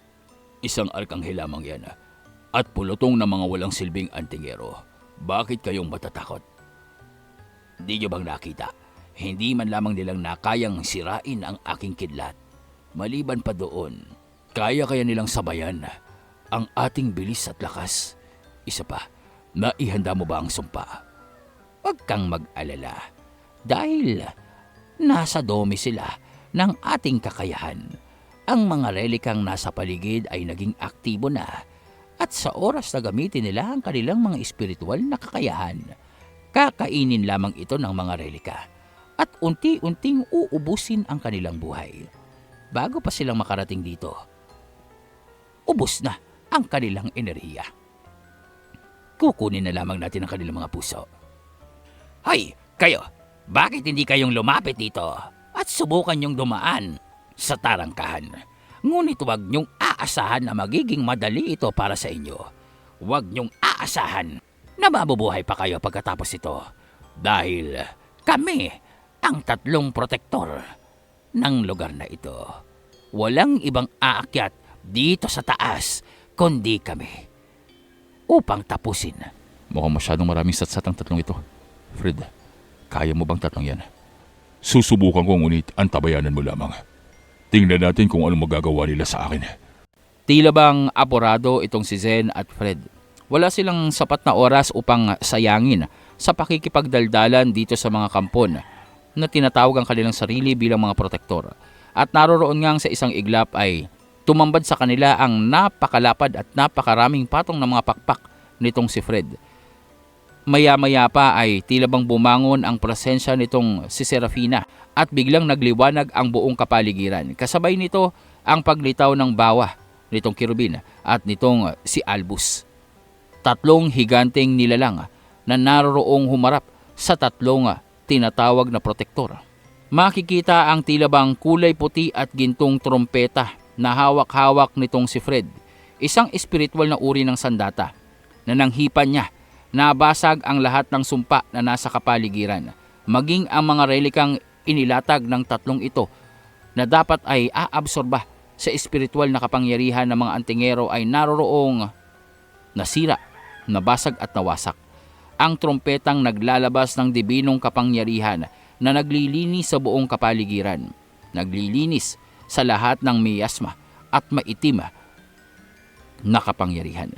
Isang arkanghel lamang yan at pulutong na mga walang silbing antingero. Bakit kayong matatakot? Di nyo bang nakita? Hindi man lamang nilang nakayang sirain ang aking kidlat. Maliban pa doon, kaya nilang sabayan ang ating bilis at lakas. Isa pa, naihanda mo ba ang sumpa? Huwag kang mag-alala dahil nasa dome sila ng ating kakayahan. Ang mga relikang nasa paligid ay naging aktibo na at sa oras na gamitin nila ang kanilang mga espiritual na kakayahan, kakainin lamang ito ng mga relika at unti-unting uubusin ang kanilang buhay. Bago pa silang makarating dito, ubos na ang kanilang enerhiya. Kukunin na lamang natin ang kanilang mga puso. Hoy, kayo! Bakit hindi kayong lumapit dito at subukan yung dumaan sa tarangkahan? Ngunit huwag niyong aasahan na magiging madali ito para sa inyo. Huwag niyong aasahan na mabubuhay pa kayo pagkatapos ito. Dahil kami ang 3 protektor ng lugar na ito. Walang ibang aakyat dito sa taas kundi kami upang tapusin. Mukhang masyadong maraming satsat ang 3 ito. Fred, kaya mo bang 3 yan? Susubukan ko ngunit antabayanan mo lamang. Tingnan natin kung ano magagawa nila sa akin. Tila bang apurado itong si Zen at Fred. Wala silang sapat na oras upang sayangin sa pakikipagdaldalan dito sa mga kampon na tinatawag ang kanilang sarili bilang mga protektor. At naroroon ngang sa isang iglap ay tumambad sa kanila ang napakalapad at napakaraming patong ng mga pakpak nitong si Fred. Maya-maya pa ay tila bang bumangon ang presensya nitong si Serafina at biglang nagliwanag ang buong kapaligiran. Kasabay nito ang paglitaw ng bawa nitong Kirubin at nitong si Albus. 3 higanteng nilalang na naroroong humarap sa 3 tinatawag na protektor. Makikita ang tila bang kulay puti at gintong trompeta na hawak-hawak nitong si Fred. Isang espiritual na uri ng sandata na nanghipan niya. Nabasag ang lahat ng sumpa na nasa kapaligiran, maging ang mga relikang inilatag ng 3 ito na dapat ay aabsorba sa espiritual na kapangyarihan ng mga antingero ay naroroong nasira, nabasag at nawasak. Ang trompetang naglalabas ng dibinong kapangyarihan na naglilinis sa buong kapaligiran, naglilinis sa lahat ng miyasma at maitim na kapangyarihan.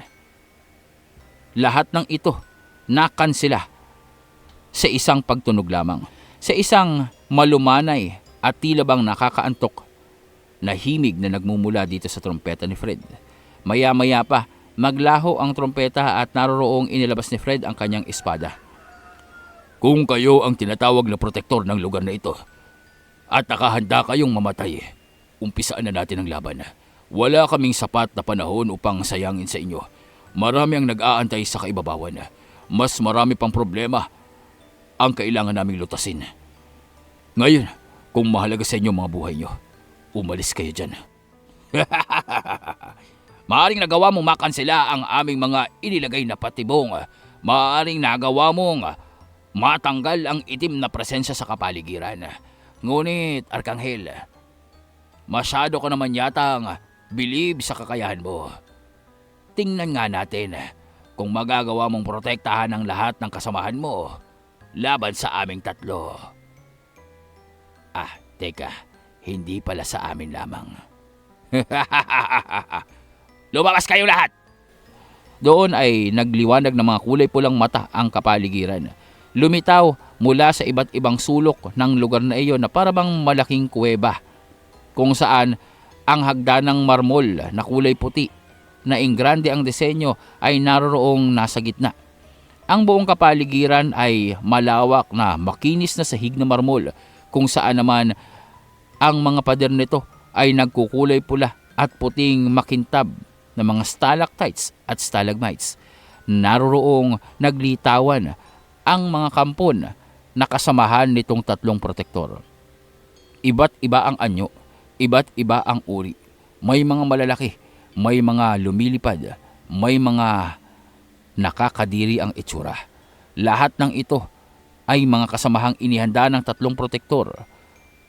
Lahat ng ito nakansela sa isang pagtunog lamang, sa isang malumanay at tila bang nakakaantok na himig na nagmumula dito sa trompeta ni Fred. Maya-maya pa, maglaho ang trompeta at naroroong inilabas ni Fred ang kanyang espada. Kung kayo ang tinatawag na protektor ng lugar na ito at nakahanda kayong mamatay, umpisaan na natin ang laban. Wala kaming sapat na panahon upang sayangin sa inyo. Marami ang nag-aantay sa kaibabawan. Mas marami pang problema ang kailangan naming lutasin. Ngayon, kung mahalaga sa inyo mga buhay nyo, umalis kayo dyan. Maaring nagawa mong makansela ang aming mga inilagay na patibong. Maaring nagawa mong matanggal ang itim na presensya sa kapaligiran. Ngunit, Arkanghel, masyado ka naman yatang bilib sa kakayahan mo. Tingnan nga natin kung magagawa mong protektahan ang lahat ng kasamahan mo laban sa aming 3. Teka, hindi pala sa amin lamang. Lumabas kayo lahat! Doon ay nagliwanag ng mga kulay pulang mata ang kapaligiran. Lumitaw mula sa iba't ibang sulok ng lugar na iyon na parabang malaking kuweba kung saan ang hagdanang marmol na kulay puti na ingrande ang disenyo ay naroroong nasa gitna. Ang buong kapaligiran ay malawak na makinis na sahig na marmol kung saan naman ang mga pader nito ay nagkukulay pula at puting makintab na mga stalactites at stalagmites. Naroroong naglitawan ang mga kampon na kasamahan nitong 3 protektor. Iba't iba ang anyo, iba't iba ang uri. May mga malalaki, may mga lumilipad, may mga nakakadiri ang itsura. Lahat ng ito ay mga kasamahang inihanda ng 3 protektor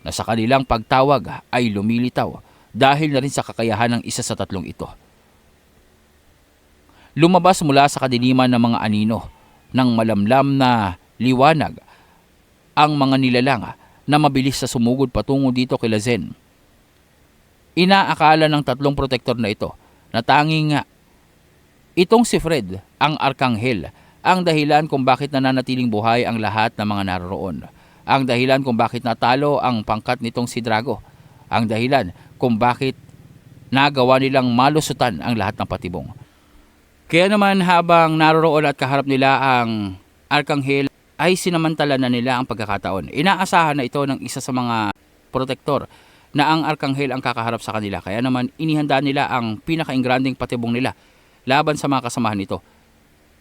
na sa kanilang pagtawag ay lumilitaw dahil na rin sa kakayahan ng isa sa 3 ito. Lumabas mula sa kadiliman ng mga anino ng malamlam na liwanag ang mga nilalang na mabilis sa sumugod patungo dito kila Zen. Inaakala ng 3 protektor na ito na tanging itong si Fred, ang Arkanghel, ang dahilan kung bakit nananatiling buhay ang lahat ng mga naroroon. Ang dahilan kung bakit natalo ang pangkat nitong si Drago. Ang dahilan kung bakit nagawa nilang malusutan ang lahat ng patibong. Kaya naman habang naroroon at kaharap nila ang Arkanghel, ay sinamantala na nila ang pagkakataon. Inaasahan na ito ng isa sa mga protektor na ang Arkanghel ang kakaharap sa kanila. Kaya naman inihanda nila ang pinaka-ingranding patibong nila laban sa mga kasamahan nito.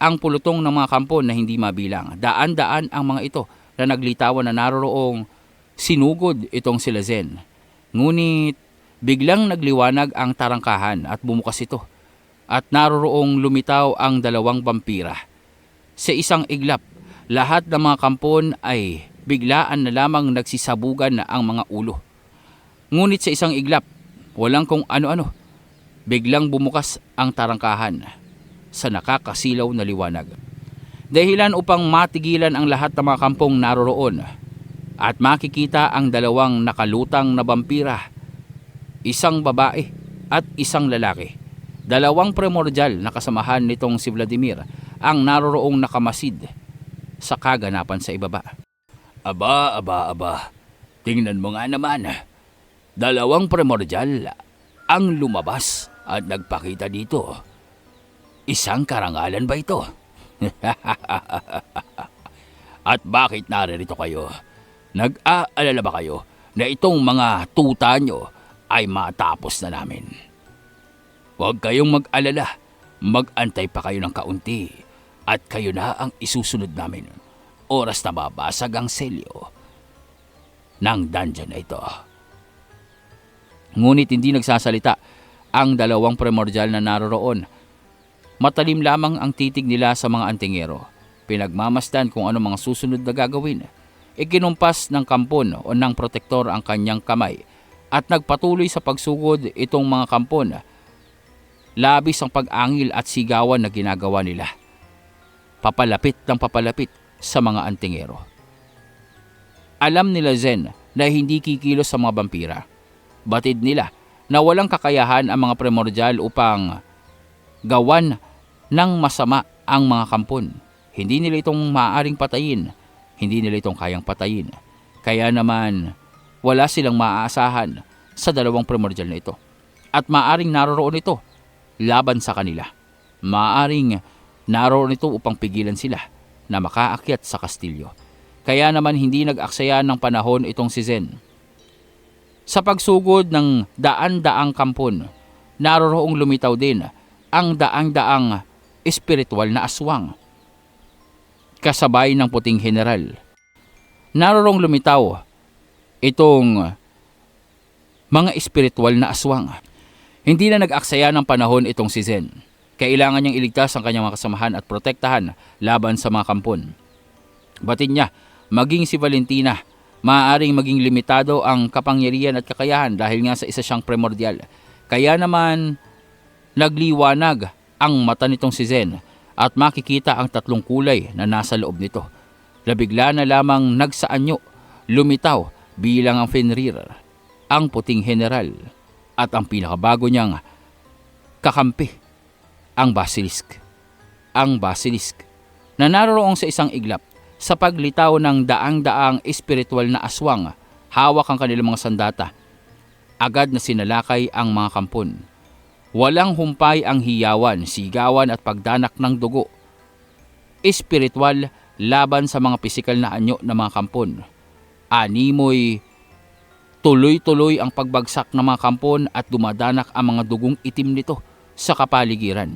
Ang pulutong ng mga kampon na hindi mabilang. Daan-daan ang mga ito na naglitawan na naroroong sinugod itong sila Zen. Ngunit biglang nagliwanag ang tarangkahan at bumukas ito. At naroroong lumitaw ang 2 vampira. Sa isang iglap, lahat ng mga kampon ay biglaan na lamang nagsisabugan na ang mga ulo. Ngunit sa isang iglap, walang kung ano-ano, biglang bumukas ang tarangkahan sa nakakasilaw na liwanag. Dahilan upang matigilan ang lahat ng mga kampong naroroon at makikita ang 2 nakalutang na vampira, isang babae at isang lalaki. 2 primordial na kasamahan nitong si Vladimir ang naroroong nakamasid sa kaganapan sa ibaba. Aba. Tingnan mo nga naman. 2 primordial ang lumabas at nagpakita dito. Isang karangalan ba ito? At bakit naririto kayo? Nag-aalala ba kayo na itong mga tuta nyo ay matapos na namin? Huwag kayong mag-alala. Mag-antay pa kayo ng kaunti at kayo na ang isusunod namin. Oras na babasag ang selyo ng dungeon na ito. Ngunit hindi nagsasalita ang 2 primordial na naroroon. Matalim lamang ang titig nila sa mga antingero. Pinagmamasdan kung ano mga susunod na gagawin. Ikinumpas ng kampon o ng protektor ang kanyang kamay at nagpatuloy sa pagsugod itong mga kampon. Labis ang pag-angil at sigawan na ginagawa nila. Papalapit ng papalapit sa mga antingero. Alam nila Zen na hindi kikilos sa mga vampira. Batid nila na walang kakayahan ang mga primordial upang gawan ng masama ang mga kampon. Hindi nila itong maaaring patayin. Hindi nila itong kayang patayin. Kaya naman wala silang maaasahan sa 2 primordial na ito. At maaaring naroroon ito laban sa kanila. Maaaring naroon ito upang pigilan sila na makaakyat sa kastilyo. Kaya naman hindi nag-aksaya ng panahon itong si Zen. Sa pagsugod ng daan-daang kampon, naroroong lumitaw din ang daang-daang espiritual na aswang. Kasabay ng puting general. Naroroong lumitaw itong mga espiritual na aswang. Hindi na nag-aksaya ng panahon itong si Zen. Kailangan niyang iligtas ang kanyang mga kasamahan at protektahan laban sa mga kampon. Batid niya, maging si Valentina, maaaring maging limitado ang kapangyarihan at kakayahan dahil nga sa isa siyang primordial. Kaya naman, nagliwanag ang mata nitong si Zen at makikita ang 3 kulay na nasa loob nito. Labigla na lamang nagsaanyo, lumitaw bilang ang Fenrir, ang puting general, at ang pinakabago niyang kakampi, ang Basilisk. Ang Basilisk na naroroong sa isang iglap sa paglitaw ng daang-daang espiritual na aswang, hawak ang kanilang mga sandata. Agad na sinalakay ang mga kampon. Walang humpay ang hiyawan, sigawan at pagdanak ng dugo. Espiritual laban sa mga pisikal na anyo ng mga kampon. Animoy tuloy-tuloy ang pagbagsak ng mga kampon at dumadanak ang mga dugong itim nito sa kapaligiran.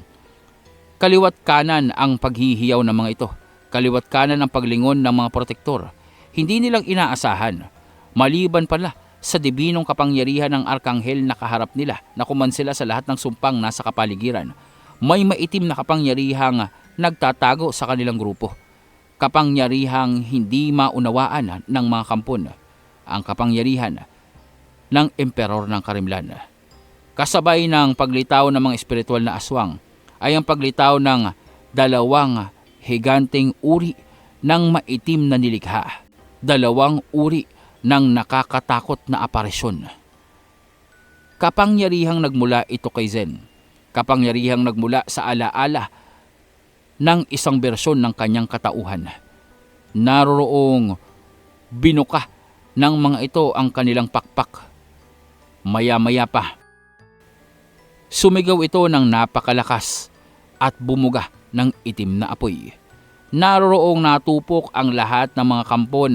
Kaliwat kanan ang paghihiyaw ng mga ito. Kaliwat kanan ang paglingon ng mga protektor. Hindi nilang inaasahan. Maliban pala sa dibinong kapangyarihan ng arkanghel na kaharap nila na kumansela sa lahat ng sumpang nasa kapaligiran. May maitim na kapangyarihang nagtatago sa kanilang grupo. Kapangyarihang hindi maunawaan ng mga kampon. Ang kapangyarihan ng emperor ng Karimlan. Kasabay ng paglitaw ng mga espiritual na aswang ay ang paglitaw ng dalawang higanteng uri ng maitim na nilikha. Dalawang uri ng nakakatakot na aparisyon. Kapangyarihang nagmula ito kay Zen. Kapangyarihang nagmula sa alaala ng isang bersyon ng kanyang katauhan. Naroroong binuka ng mga ito ang kanilang pakpak. Maya-maya pa, sumigaw ito ng napakalakas at bumuga ng itim na apoy. Naroroong natupok ang lahat ng mga kampon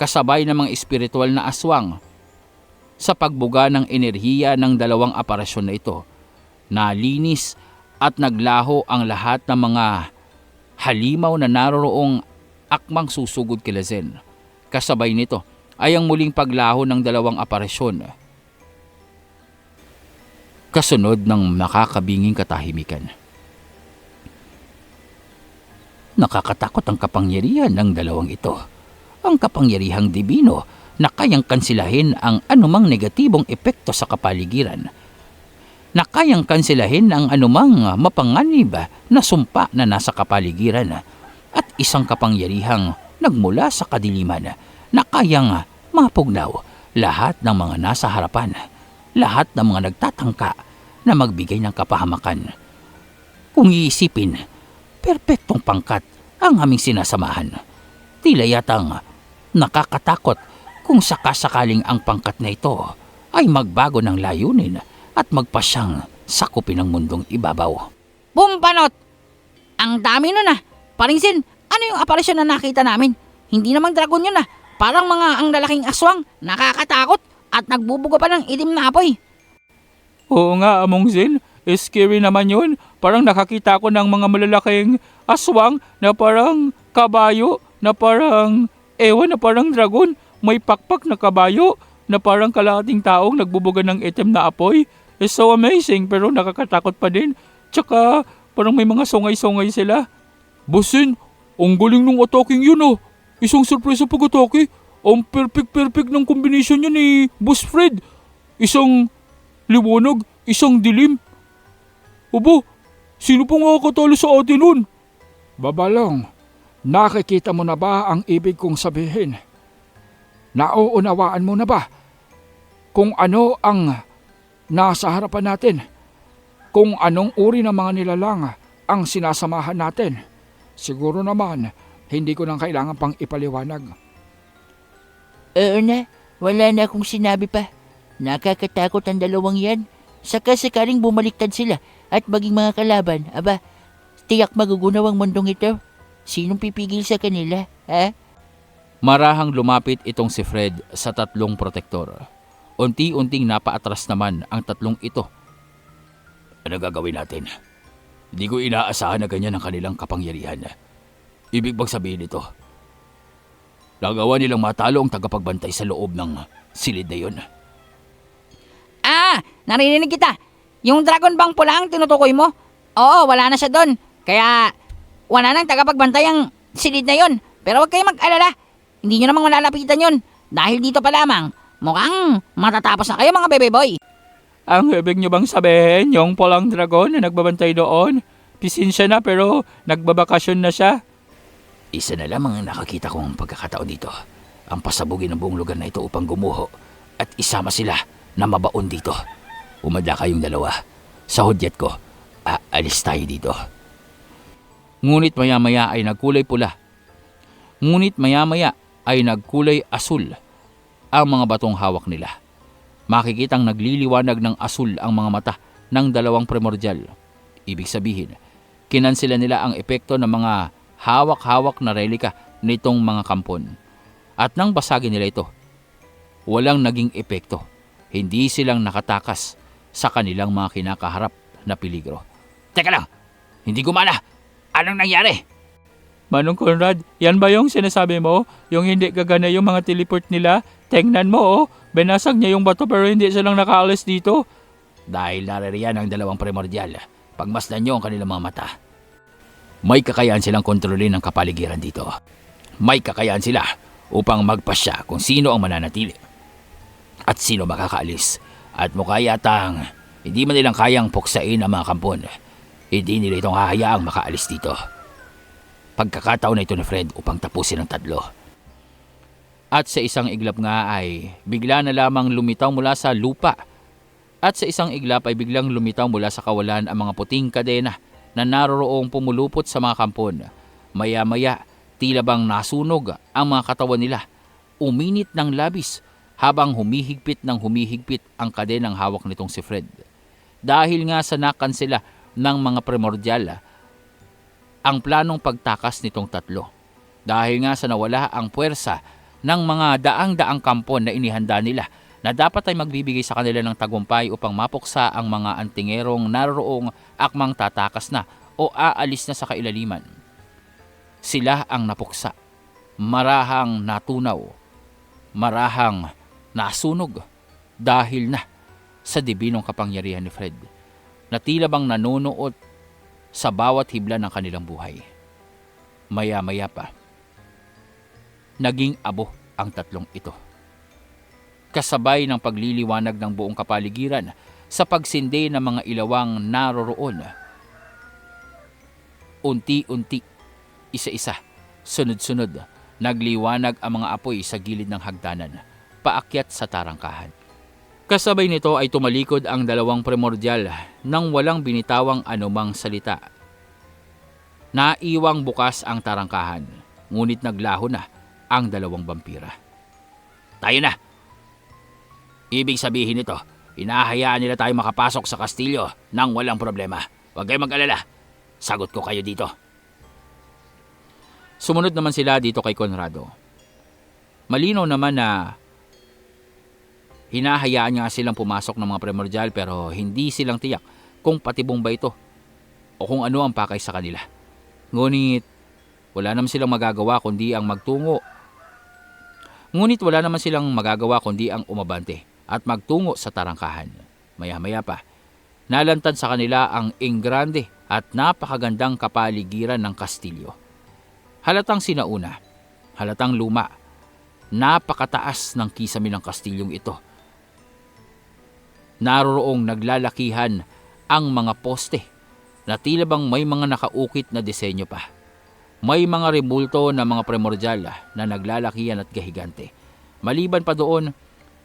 kasabay ng mga espiritual na aswang sa pagbuga ng enerhiya ng dalawang aparasyon na ito. Nalinis at naglaho ang lahat ng mga halimaw na naroroong akmang susugod kila Zen. Kasabay nito ay ang muling paglaho ng dalawang aparasyon. Kasunod ng nakakabinging katahimikan. Nakakatakot ang kapangyarihan ng dalawang ito. Ang kapangyarihang dibino na kayang kansilahin ang anumang negatibong epekto sa kapaligiran. Na kayang kansilahin ang anumang mapanganib na sumpa na nasa kapaligiran. At isang kapangyarihang nagmula sa kadiliman na kayang mapugnaw lahat ng mga nasa harapan. Lahat ng mga nagtatangka na magbigay ng kapahamakan. Kung iisipin, perpektong pangkat ang aming sinasamahan. Tila yatang nakakatakot kung sakasakaling ang pangkat na ito ay magbago ng layunin at magpasyang sakupin ang mundong ibabaw. Bumpanot! Ang dami nun ah. Paringsin, ano yung aparisyon na nakita namin? Hindi namang dragon yun ah. Parang mga ang lalaking aswang, nakakatakot at nagbubuga pa ng itim na apoy. Oo nga, Among Zen. Scary naman yun. Parang nakakita ko ng mga malalaking aswang na parang kabayo, na parang ewan, na parang dragon. May pakpak na kabayo, na parang kalahating taong nagbubuga ng itim na apoy. It's so amazing, pero nakakatakot pa din. Tsaka parang may mga sungay-sungay sila. Bosin, ang galing nung attacking yun ah. Isang surprise pag-atake. Ang perfect ng combination niya ni Boss Fred. Isang liwanag, isang dilim. Aba, sino pong makakatalo sa atin nun? Babalong, nakikita mo na ba ang ibig kong sabihin? Nauunawaan mo na ba kung ano ang nasa harapan natin? Kung anong uri ng mga nilalang ang sinasamahan natin? Siguro naman, hindi ko nang kailangan pang ipaliwanag. Oo na, wala na akong sinabi pa. Nakakatakot ang dalawang yan. Saka sakaling bumaliktad sila at maging mga kalaban, aba, tiyak magugunaw ang mundong ito. Sinong pipigil sa kanila, ha? Marahang lumapit itong si Fred sa tatlong protektor. Unti-unting napaatras naman ang tatlong ito. Ano gagawin natin? Hindi ko inaasahan na ganyan ang kanilang kapangyarihan. Ibig bang sabihin ito? Nagawa nilang matalo ang tagapagbantay sa loob ng silid na yun. Ah, narinig kita. Yung dragon bang pula ang tinutukoy mo? Oo, wala na siya doon. Kaya wala nang tagapagbantay ang silid na yon. Pero huwag kayong mag-alala. Hindi nyo namang malalapitan yon. Dahil dito pa lamang, mukhang matatapos na kayo mga bebe boy. Ang ibig nyo bang sabihin, yung pulang dragon na nagbabantay doon, pisensya na pero nagbabakasyon na siya? Isa na lamang ang nakakita kong pagkakataon dito. Ang pasabugin ng buong lugar na ito upang gumuho at isama sila na mabaon dito. Umadla kayong dalawa. Sa hudyat ko, aalis tayo dito. Ngunit maya-maya ay nagkulay pula. Ngunit maya-maya ay nagkulay asul ang mga batong hawak nila. Makikitang nagliliwanag ng asul ang mga mata ng dalawang primordial. Ibig sabihin, kinansila nila ang epekto ng mga hawak-hawak na relika nitong mga kampon. At nang basagin nila ito, walang naging epekto. Hindi silang nakatakas sa kanilang mga kinakaharap na peligro. Teka lang, hindi gumana. Anong nangyari? Manong Conrad, yan ba yung sinasabi mo? Yung hindi gagana yung mga teleport nila? Tingnan mo, oh. Binasag niya yung bato pero hindi silang nakaalis dito. Dahil naririyan ang dalawang primordial, pagmasdan nyo ang kanilang mga mata. May kakayahan silang kontrolin ang kapaligiran dito. May kakayahan sila upang magpasya kung sino ang mananatili at sino makakaalis. At mukha yatang hindi man nilang kayang puksain ang mga kampon. Hindi nila itong hahayaang makaalis dito. Pagkakataon na ito ni Fred upang tapusin ang tatlo. At sa isang iglap nga ay bigla na lamang lumitaw mula sa lupa. At sa isang iglap ay biglang lumitaw mula sa kawalan ang mga puting kadena na naroroong pumulupot sa mga kampon. Maya-maya, tila bang nasunog ang mga katawan nila. Uminit ng labis habang humihigpit ang kadenang hawak nitong si Fred. Dahil nga sa nakansela ng mga primordial ang planong pagtakas nitong tatlo. Dahil nga sa nawala ang puwersa ng mga daang-daang kampon na inihanda nila na dapat ay magbibigay sa kanila ng tagumpay upang mapuksa ang mga antingerong naroroong akmang tatakas na o aalis na sa kailaliman. Sila ang napuksa, marahang natunaw, marahang nasunog dahil na sa dibinong kapangyarihan ni Fred na tila bang nanunuot sa bawat hibla ng kanilang buhay. Maya-maya pa, naging abo ang tatlong ito. Kasabay ng pagliliwanag ng buong kapaligiran sa pagsindi ng mga ilawang naroroon. Unti-unti, isa-isa, sunod-sunod, nagliwanag ang mga apoy sa gilid ng hagdanan, paakyat sa tarangkahan. Kasabay nito ay tumalikod ang dalawang primordial nang walang binitawang anumang salita. Naiwang bukas ang tarangkahan, ngunit naglaho na ang dalawang vampira. Tayo na! Ibig sabihin nito, hinahayaan nila tayo makapasok sa kastilyo nang walang problema. Huwag kayong mag-alala. Sagot ko kayo dito. Sumunod naman sila dito kay Conrado. Malinaw naman na hinahayaan nga silang pumasok ng mga primordial pero hindi silang tiyak kung patibong ba ito o kung ano ang pakay sa kanila. Ngunit wala naman silang magagawa kundi ang umabante at magtungo sa tarangkahan. Maya-maya pa, nalantad sa kanila ang ingrande at napakagandang kapaligiran ng kastilyo. Halatang sinauna, halatang luma, napakataas ng kisame ng kastilyong ito. Naroroong naglalakihan ang mga poste na tila bang may mga nakaukit na disenyo pa. May mga rebulto na mga primordial na naglalakihan at gahigante. Maliban pa doon,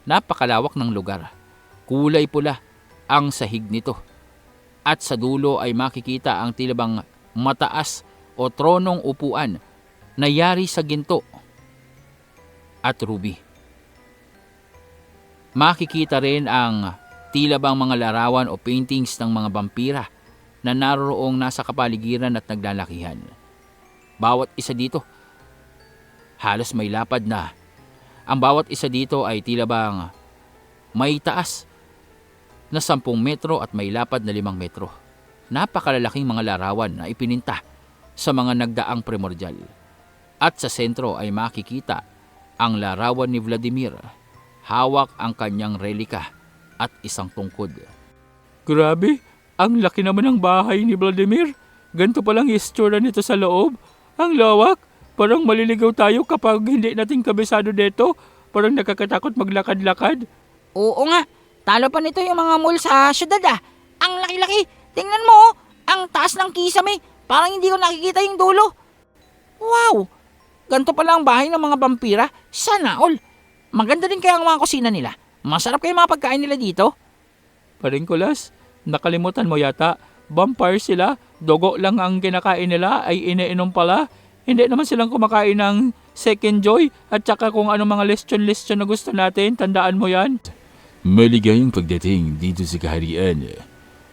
napakalawak ng lugar. Kulay pula ang sahig nito. At sa dulo ay makikita ang tila bang mataas o tronong upuan na yari sa ginto at ruby. Makikita rin ang tila bang mga larawan o paintings ng mga vampira na naroroong nasa kapaligiran at naglalakihan. Bawat isa dito, halos may lapad na. Ang bawat isa dito ay tila bang may taas na 10 metro at may lapad na 5 metro. Napakalalaking mga larawan na ipininta sa mga nagdaang primordial. At sa sentro ay makikita ang larawan ni Vladimir. Hawak ang kanyang relika at isang tungkod. Grabe, ang laki naman ng bahay ni Vladimir. Ganito palang istura nito sa loob. Ang lawak. Parang maliligaw tayo kapag hindi natin kabisado dito. Parang nakakatakot maglakad-lakad. Oo nga, talo pa nito yung mga mall sa syudad ah. Ang laki-laki, tingnan mo oh, ang taas ng kisame. Parang hindi ko nakikita yung dulo. Wow, ganito pala ang bahay ng mga vampira. Sana all. Maganda din kaya ang mga kusina nila. Masarap kaya mga pagkain nila dito. Paringkulas, nakalimutan mo yata. Vampire sila, dugo lang ang kinakain nila ay iniinom pala. Hindi naman silang kumakain ng second joy at saka kung anong mga lechon na gusto natin. Tandaan mo yan. Maligayang pagdating dito sa kaharian.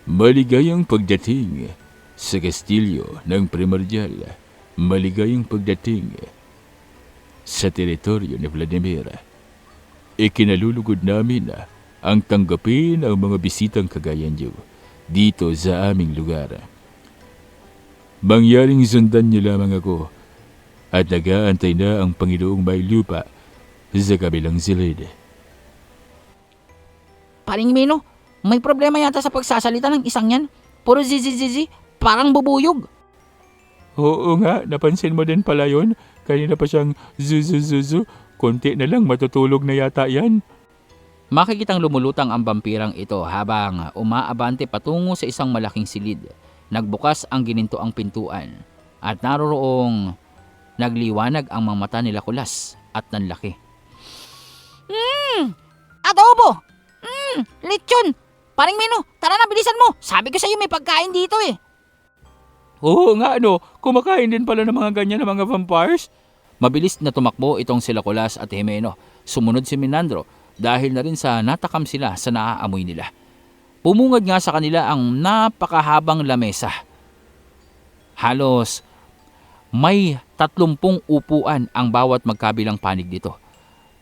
Maligayang pagdating sa kastilyo ng primordial. Maligayang pagdating sa teritoryo ni Vladimir. Ikinalulugod namin ang tanggapin ang mga bisitang kagaya niyo dito sa aming lugar. Mangyaring sundan niyo lamang ako at nag-aantay na ang Panginoong may lupa sa kabilang silid. Paring Mino, may problema yata sa pagsasalita ng isang yan. Puro zizi, parang bubuyog. Oo nga, napansin mo din pala yun. Kanina pa siyang zuzuzuzu. Konti na lang matutulog na yata yan. Makikitang lumulutang ang vampirang ito habang umaabante patungo sa isang malaking silid. Nagbukas ang ginintoang pintuan at naroroong nagliwanag ang mga mata nila Kulas at nanlaki. Adobo! Lechon! Paring Mino, tara na, bilisan mo. Sabi ko sa'yo may pagkain dito eh. Oo nga kumakain din pala ng mga ganyan ng mga vampires. Mabilis na tumakbo itong sila Kulas at Jimeno. Sumunod si Menandro dahil na rin sa natakam sila sa naaamoy nila. Pumungad nga sa kanila ang napakahabang lamesa. Halos may 30 upuan ang bawat magkabilang panig dito.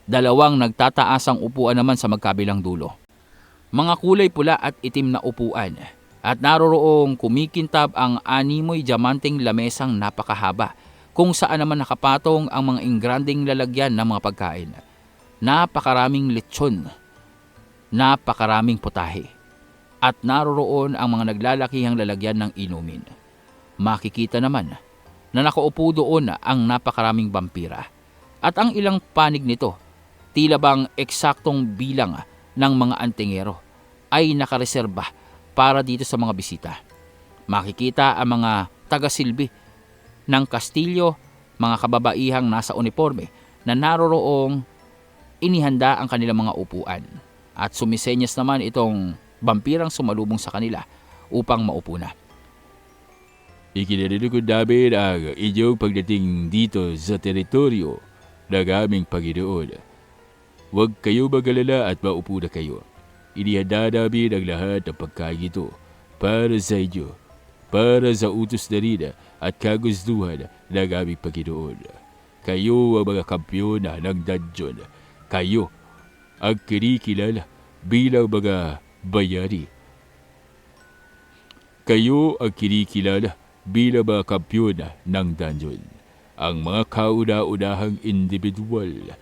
2 nagtataasang upuan naman sa magkabilang dulo. Mga kulay pula at itim na upuan. At naroroong kumikintab ang animoy diamanteng lamesang napakahaba kung saan naman nakapatong ang mga ingranding lalagyan ng mga pagkain. Napakaraming lechon, napakaraming putahe, at naroroon ang mga naglalakihang lalagyan ng inumin. Makikita naman na nakaupo doon ang napakaraming vampira at ang ilang panig nito, tila bang eksaktong bilang ng mga antingero ay nakareserba para dito sa mga bisita. Makikita ang mga tagasilbi ng kastilyo, mga kababaihang nasa uniforme na naroroong inihanda ang kanilang mga upuan at sumisenyas naman itong vampirang sumalubong sa kanila upang maupo na. Ikinalulugod namin ang inyong pagdating dito sa teritoryo ng aming Panginoon. Huwag kayo magalala at maupo na kayo. Inihanda namin ang lahat ng pagkain ito para sa inyo, para sa utos na rin at kagustuhan ng aming Panginoon. Kayo ang mga kampiyon ng dungeon. Kayo ang kinikilala bilang mga bayani. Kayo ang kinikilala bilang mga kampiyon ng dungeon. Ang mga kauna-unahang individual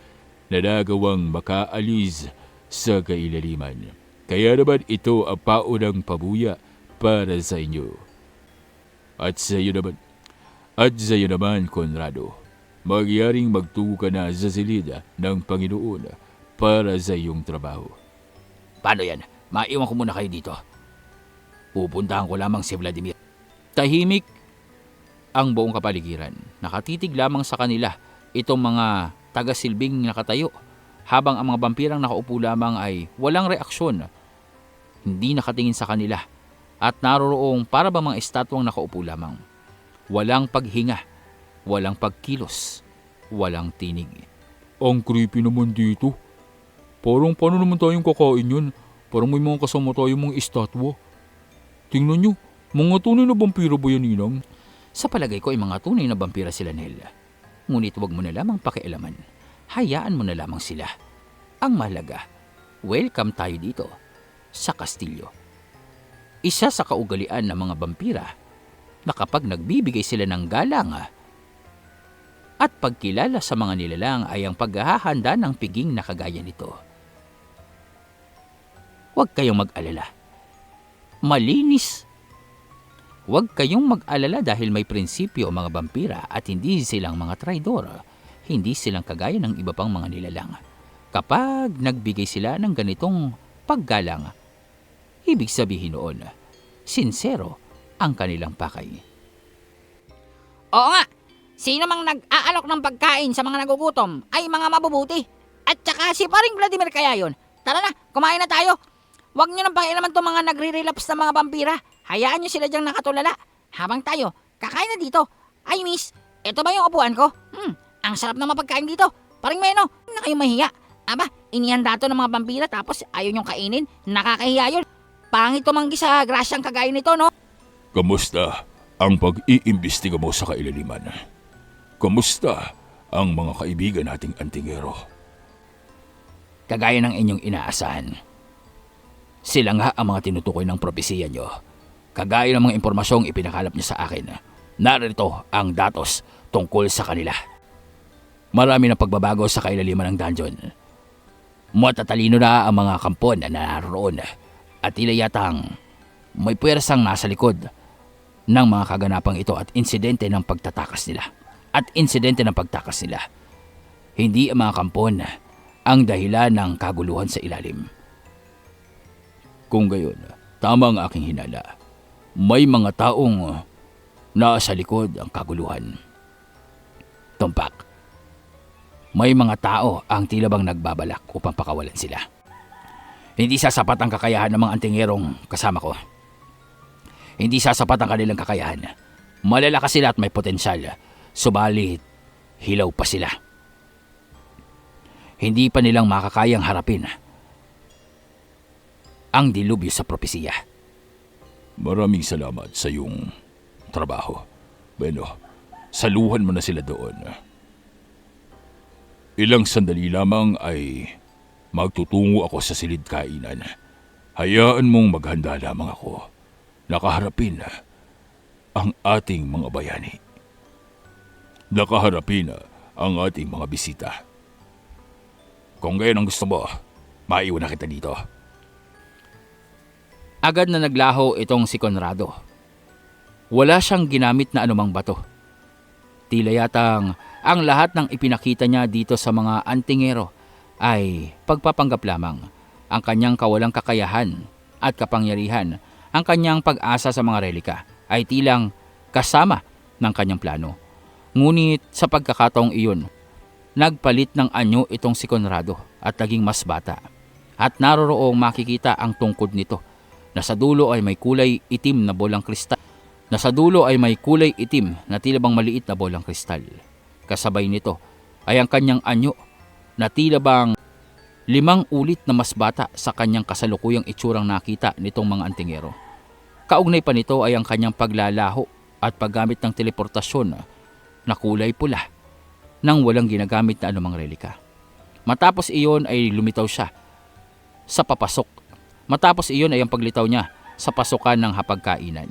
na nagawang makaalis sa kailaliman. Kaya naman ito ang paunang pabuya para sa inyo. At sa iyo naman, Conrado, magyaring magtungo ka na sa silid ng Panginoon para sa iyong trabaho. Paano yan? Maiwan ko muna kayo dito. Pupuntahan ko lamang si Vladimir. Tahimik ang buong kapaligiran. Nakatitig lamang sa kanila itong mga taga-silbing nakatayo, habang ang mga vampirang nakaupo lamang ay walang reaksyon, hindi nakatingin sa kanila, at naroroong para ba mga estatwang nakaupo lamang. Walang paghinga, walang pagkilos, walang tinig. Ang creepy naman dito. Parang paano naman tayong kakain yun? Parang may mga kasama tayong mga estatwa. Tingnan nyo, mga tunay na vampiro ba yan, Ninang? Sa palagay ko ay mga tunay na vampira sila, Nel. Ngunit huwag mo na lamang pakialaman. Hayaan mo na lamang sila. Ang mahalaga, welcome tayo dito sa kastilyo. Isa sa kaugalian ng mga vampira na kapag nagbibigay sila ng galang at pagkilala sa mga nilalang ay ang paghahanda ng piging na kagaya nito. Huwag kayong mag-alala. Malinis. Huwag kayong mag-alala dahil may prinsipyo ang mga vampira at hindi silang mga traidor. Hindi silang kagaya ng iba pang mga nilalang. Kapag nagbigay sila ng ganitong paggalang, ibig sabihin noon, sincero ang kanilang pakay. Oo nga, sino mang nag-aalok ng pagkain sa mga nagugutom ay mga mabubuti. At saka si paring Vladimir kaya yun. Tara na, kumain na tayo. Huwag nyo nang pakialaman itong mga nagre-relapse na mga vampira. Hayaan nyo sila diyang nakatulala. Habang tayo, kakain na dito. Ay miss, eto ba yung upuan ko? Ang sarap ng mapagkain dito. Paring Meno, na kayo mahiya. Aba, inihanda to ng mga vampira tapos ayaw nyong kainin. Nakakahiya yun. Pangit tumanggi sa grasyang kagaya nito, no? Kamusta ang pag-iimbestiga mo sa kailaliman? Kamusta ang mga kaibigan nating antingero? Kagaya ng inyong inaasahan. Sila nga ang mga tinutukoy ng propesiya nyo. Kagaya ng mga impormasyong ipinakalap niyo sa akin. Narito ang datos tungkol sa kanila. Marami ng pagbabago sa kailaliman ng dungeon. Matatalino na ang mga kampon na naroon at tila yatang may puwersang nasa likod ng mga kaganapang ito at insidente ng pagtatakas nila. Hindi ang mga kampon ang dahilan ng kaguluhan sa ilalim. Kung gayon, tama ang aking hinala. May mga taong nasa likod ang kaguluhan. Tumpak, may mga tao ang tila bang nagbabalak upang pakawalan sila. Hindi sasapat ang kakayahan ng mga antingerong kasama ko. Hindi sasapat ang kanilang kakayahan. Malalakas sila at may potensyal. Subalit, hilaw pa sila. Hindi pa nilang makakayang harapin ang dilubyo sa propesiya. Maraming salamat sa iyong trabaho. Bueno, saluhan mo na sila doon. Ilang sandali lamang ay magtutungo ako sa silid kainan. Hayaan mong maghanda lamang ako. Nakaharapin ang ating mga bayani. Nakaharapin ang ating mga bisita. Kung gayon ang gusto mo, maiwan na kita dito. Agad na naglaho itong si Conrado. Wala siyang ginamit na anumang bato. Tila yatang ang lahat ng ipinakita niya dito sa mga antingero ay pagpapanggap lamang. Ang kanyang kawalang kakayahan at kapangyarihan, ang kanyang pag-asa sa mga relika ay tilang kasama ng kanyang plano. Ngunit sa pagkakataong iyon, nagpalit ng anyo itong si Conrado at naging mas bata. At naroroong makikita ang tungkod nito na sa dulo ay may kulay itim na bolang kristal. Na tila bang maliit na bolang kristal. Kasabay nito ay ang kanyang anyo na tila bang 5 ulit na mas bata sa kanyang kasalukuyang itsurang nakita nitong mga antingero. Kaugnay pa nito ay ang kanyang paglalaho at paggamit ng teleportasyon na kulay pula nang walang ginagamit na anumang relika. Matapos iyon ay lumitaw siya sa papasok. Matapos iyon ay ang paglitaw niya sa pasukan ng hapagkainan,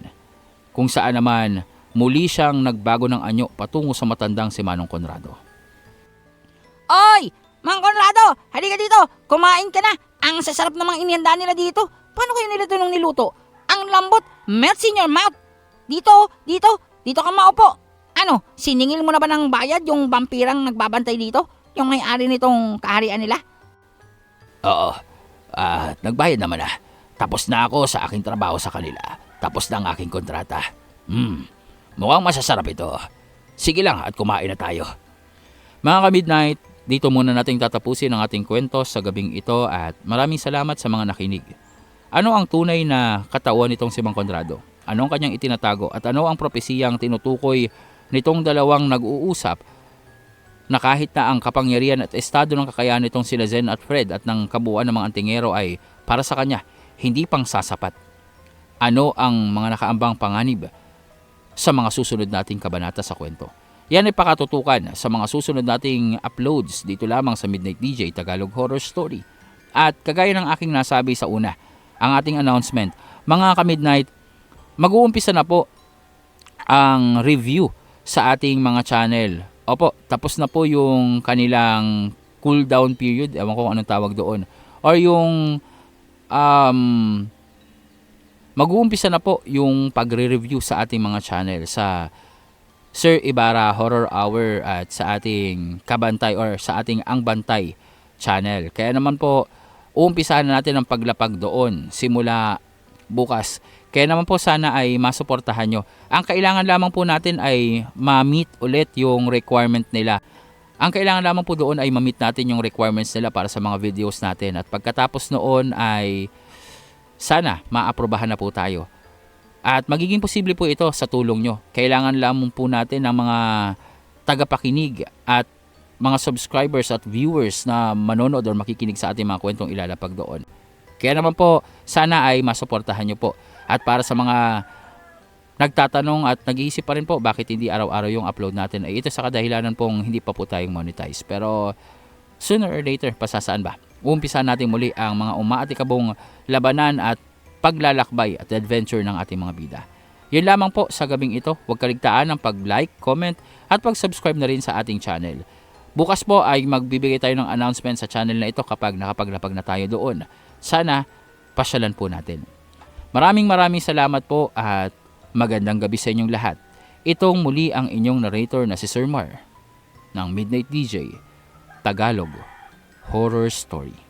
kung saan naman muli siyang nagbago ng anyo patungo sa matandang si Manong Conrado. Oy! Mang Conrado! Halika dito! Kumain ka na! Ang sasarap ng mga inihanda nila dito! Paano kayo nila ito nung niluto? Ang lambot! Melts in your mouth! Dito ka maupo! Ano, siningil mo na ba ng bayad yung vampirang nagbabantay dito? Yung may-ari nitong kaharian nila? Oo, nagbayad naman na. Tapos na ako sa aking trabaho sa kanila. Tapos na ang aking kontrata. Mukhang masasarap ito. Sige lang at kumain na tayo. Mga ka-midnight, dito muna nating tatapusin ang ating kwento sa gabing ito at maraming salamat sa mga nakinig. Ano ang tunay na katawan nitong si Mang Conrado? Ano ang kanyang itinatago? At ano ang propesiyang tinutukoy nitong dalawang nag-uusap na kahit na ang kapangyarihan at estado ng kakayahan nitong sila Zen at Fred at ng kabuuan ng mga antingero ay para sa kanya hindi pang sasapat? Ano ang mga nakaambang panganib sa mga susunod nating kabanata sa kwento? Yan ay pakatutukan sa mga susunod nating uploads dito lamang sa Midnight DJ Tagalog Horror Story. At kagaya ng aking nasabi sa una, ang ating announcement, mga ka-midnight, mag-uumpisa na po ang review sa ating mga channel. Opo, tapos na po yung kanilang cooldown period, ewan ko kung anong tawag doon. Or yung mag-uumpisa na po yung pagre-review sa ating mga channel sa Sir Ibarra Horror Hour at sa ating Kabantay or sa ating Ang Bantay channel. Kaya naman po, uumpisahan na natin ang paglapag doon simula bukas. Kaya naman po sana ay masuportahan nyo. Ang kailangan lamang po natin ay ma-meet ulit yung requirement nila. Ang kailangan lamang po doon ay ma-meet natin yung requirements nila para sa mga videos natin. At pagkatapos noon ay sana maaprobahan na po tayo. At magiging posible po ito sa tulong nyo. Kailangan lamang po natin ng mga tagapakinig at mga subscribers at viewers na manonood o makikinig sa ating mga kwentong ilalapag doon. Kaya naman po, sana ay masuportahan nyo po. At para sa mga nagtatanong at nag-iisip pa rin po bakit hindi araw-araw yung upload natin, ay ito sa kadahilanan pong hindi pa po tayong monetize. Pero sooner or later, pasasaan ba? Uumpisahan natin muli ang mga umaatikabong labanan at paglalakbay at adventure ng ating mga bida. Yun lamang po sa gabing ito. Huwag kaligtaan ng pag-like, comment at pag-subscribe na rin sa ating channel. Bukas po ay magbibigay tayo ng announcement sa channel na ito kapag nakapaglapag na tayo doon. Sana pasyalan po natin. Maraming salamat po at magandang gabi sa inyong lahat. Itong muli ang inyong narrator na si Sir Mar ng Midnight DJ Tagalog Horror Story.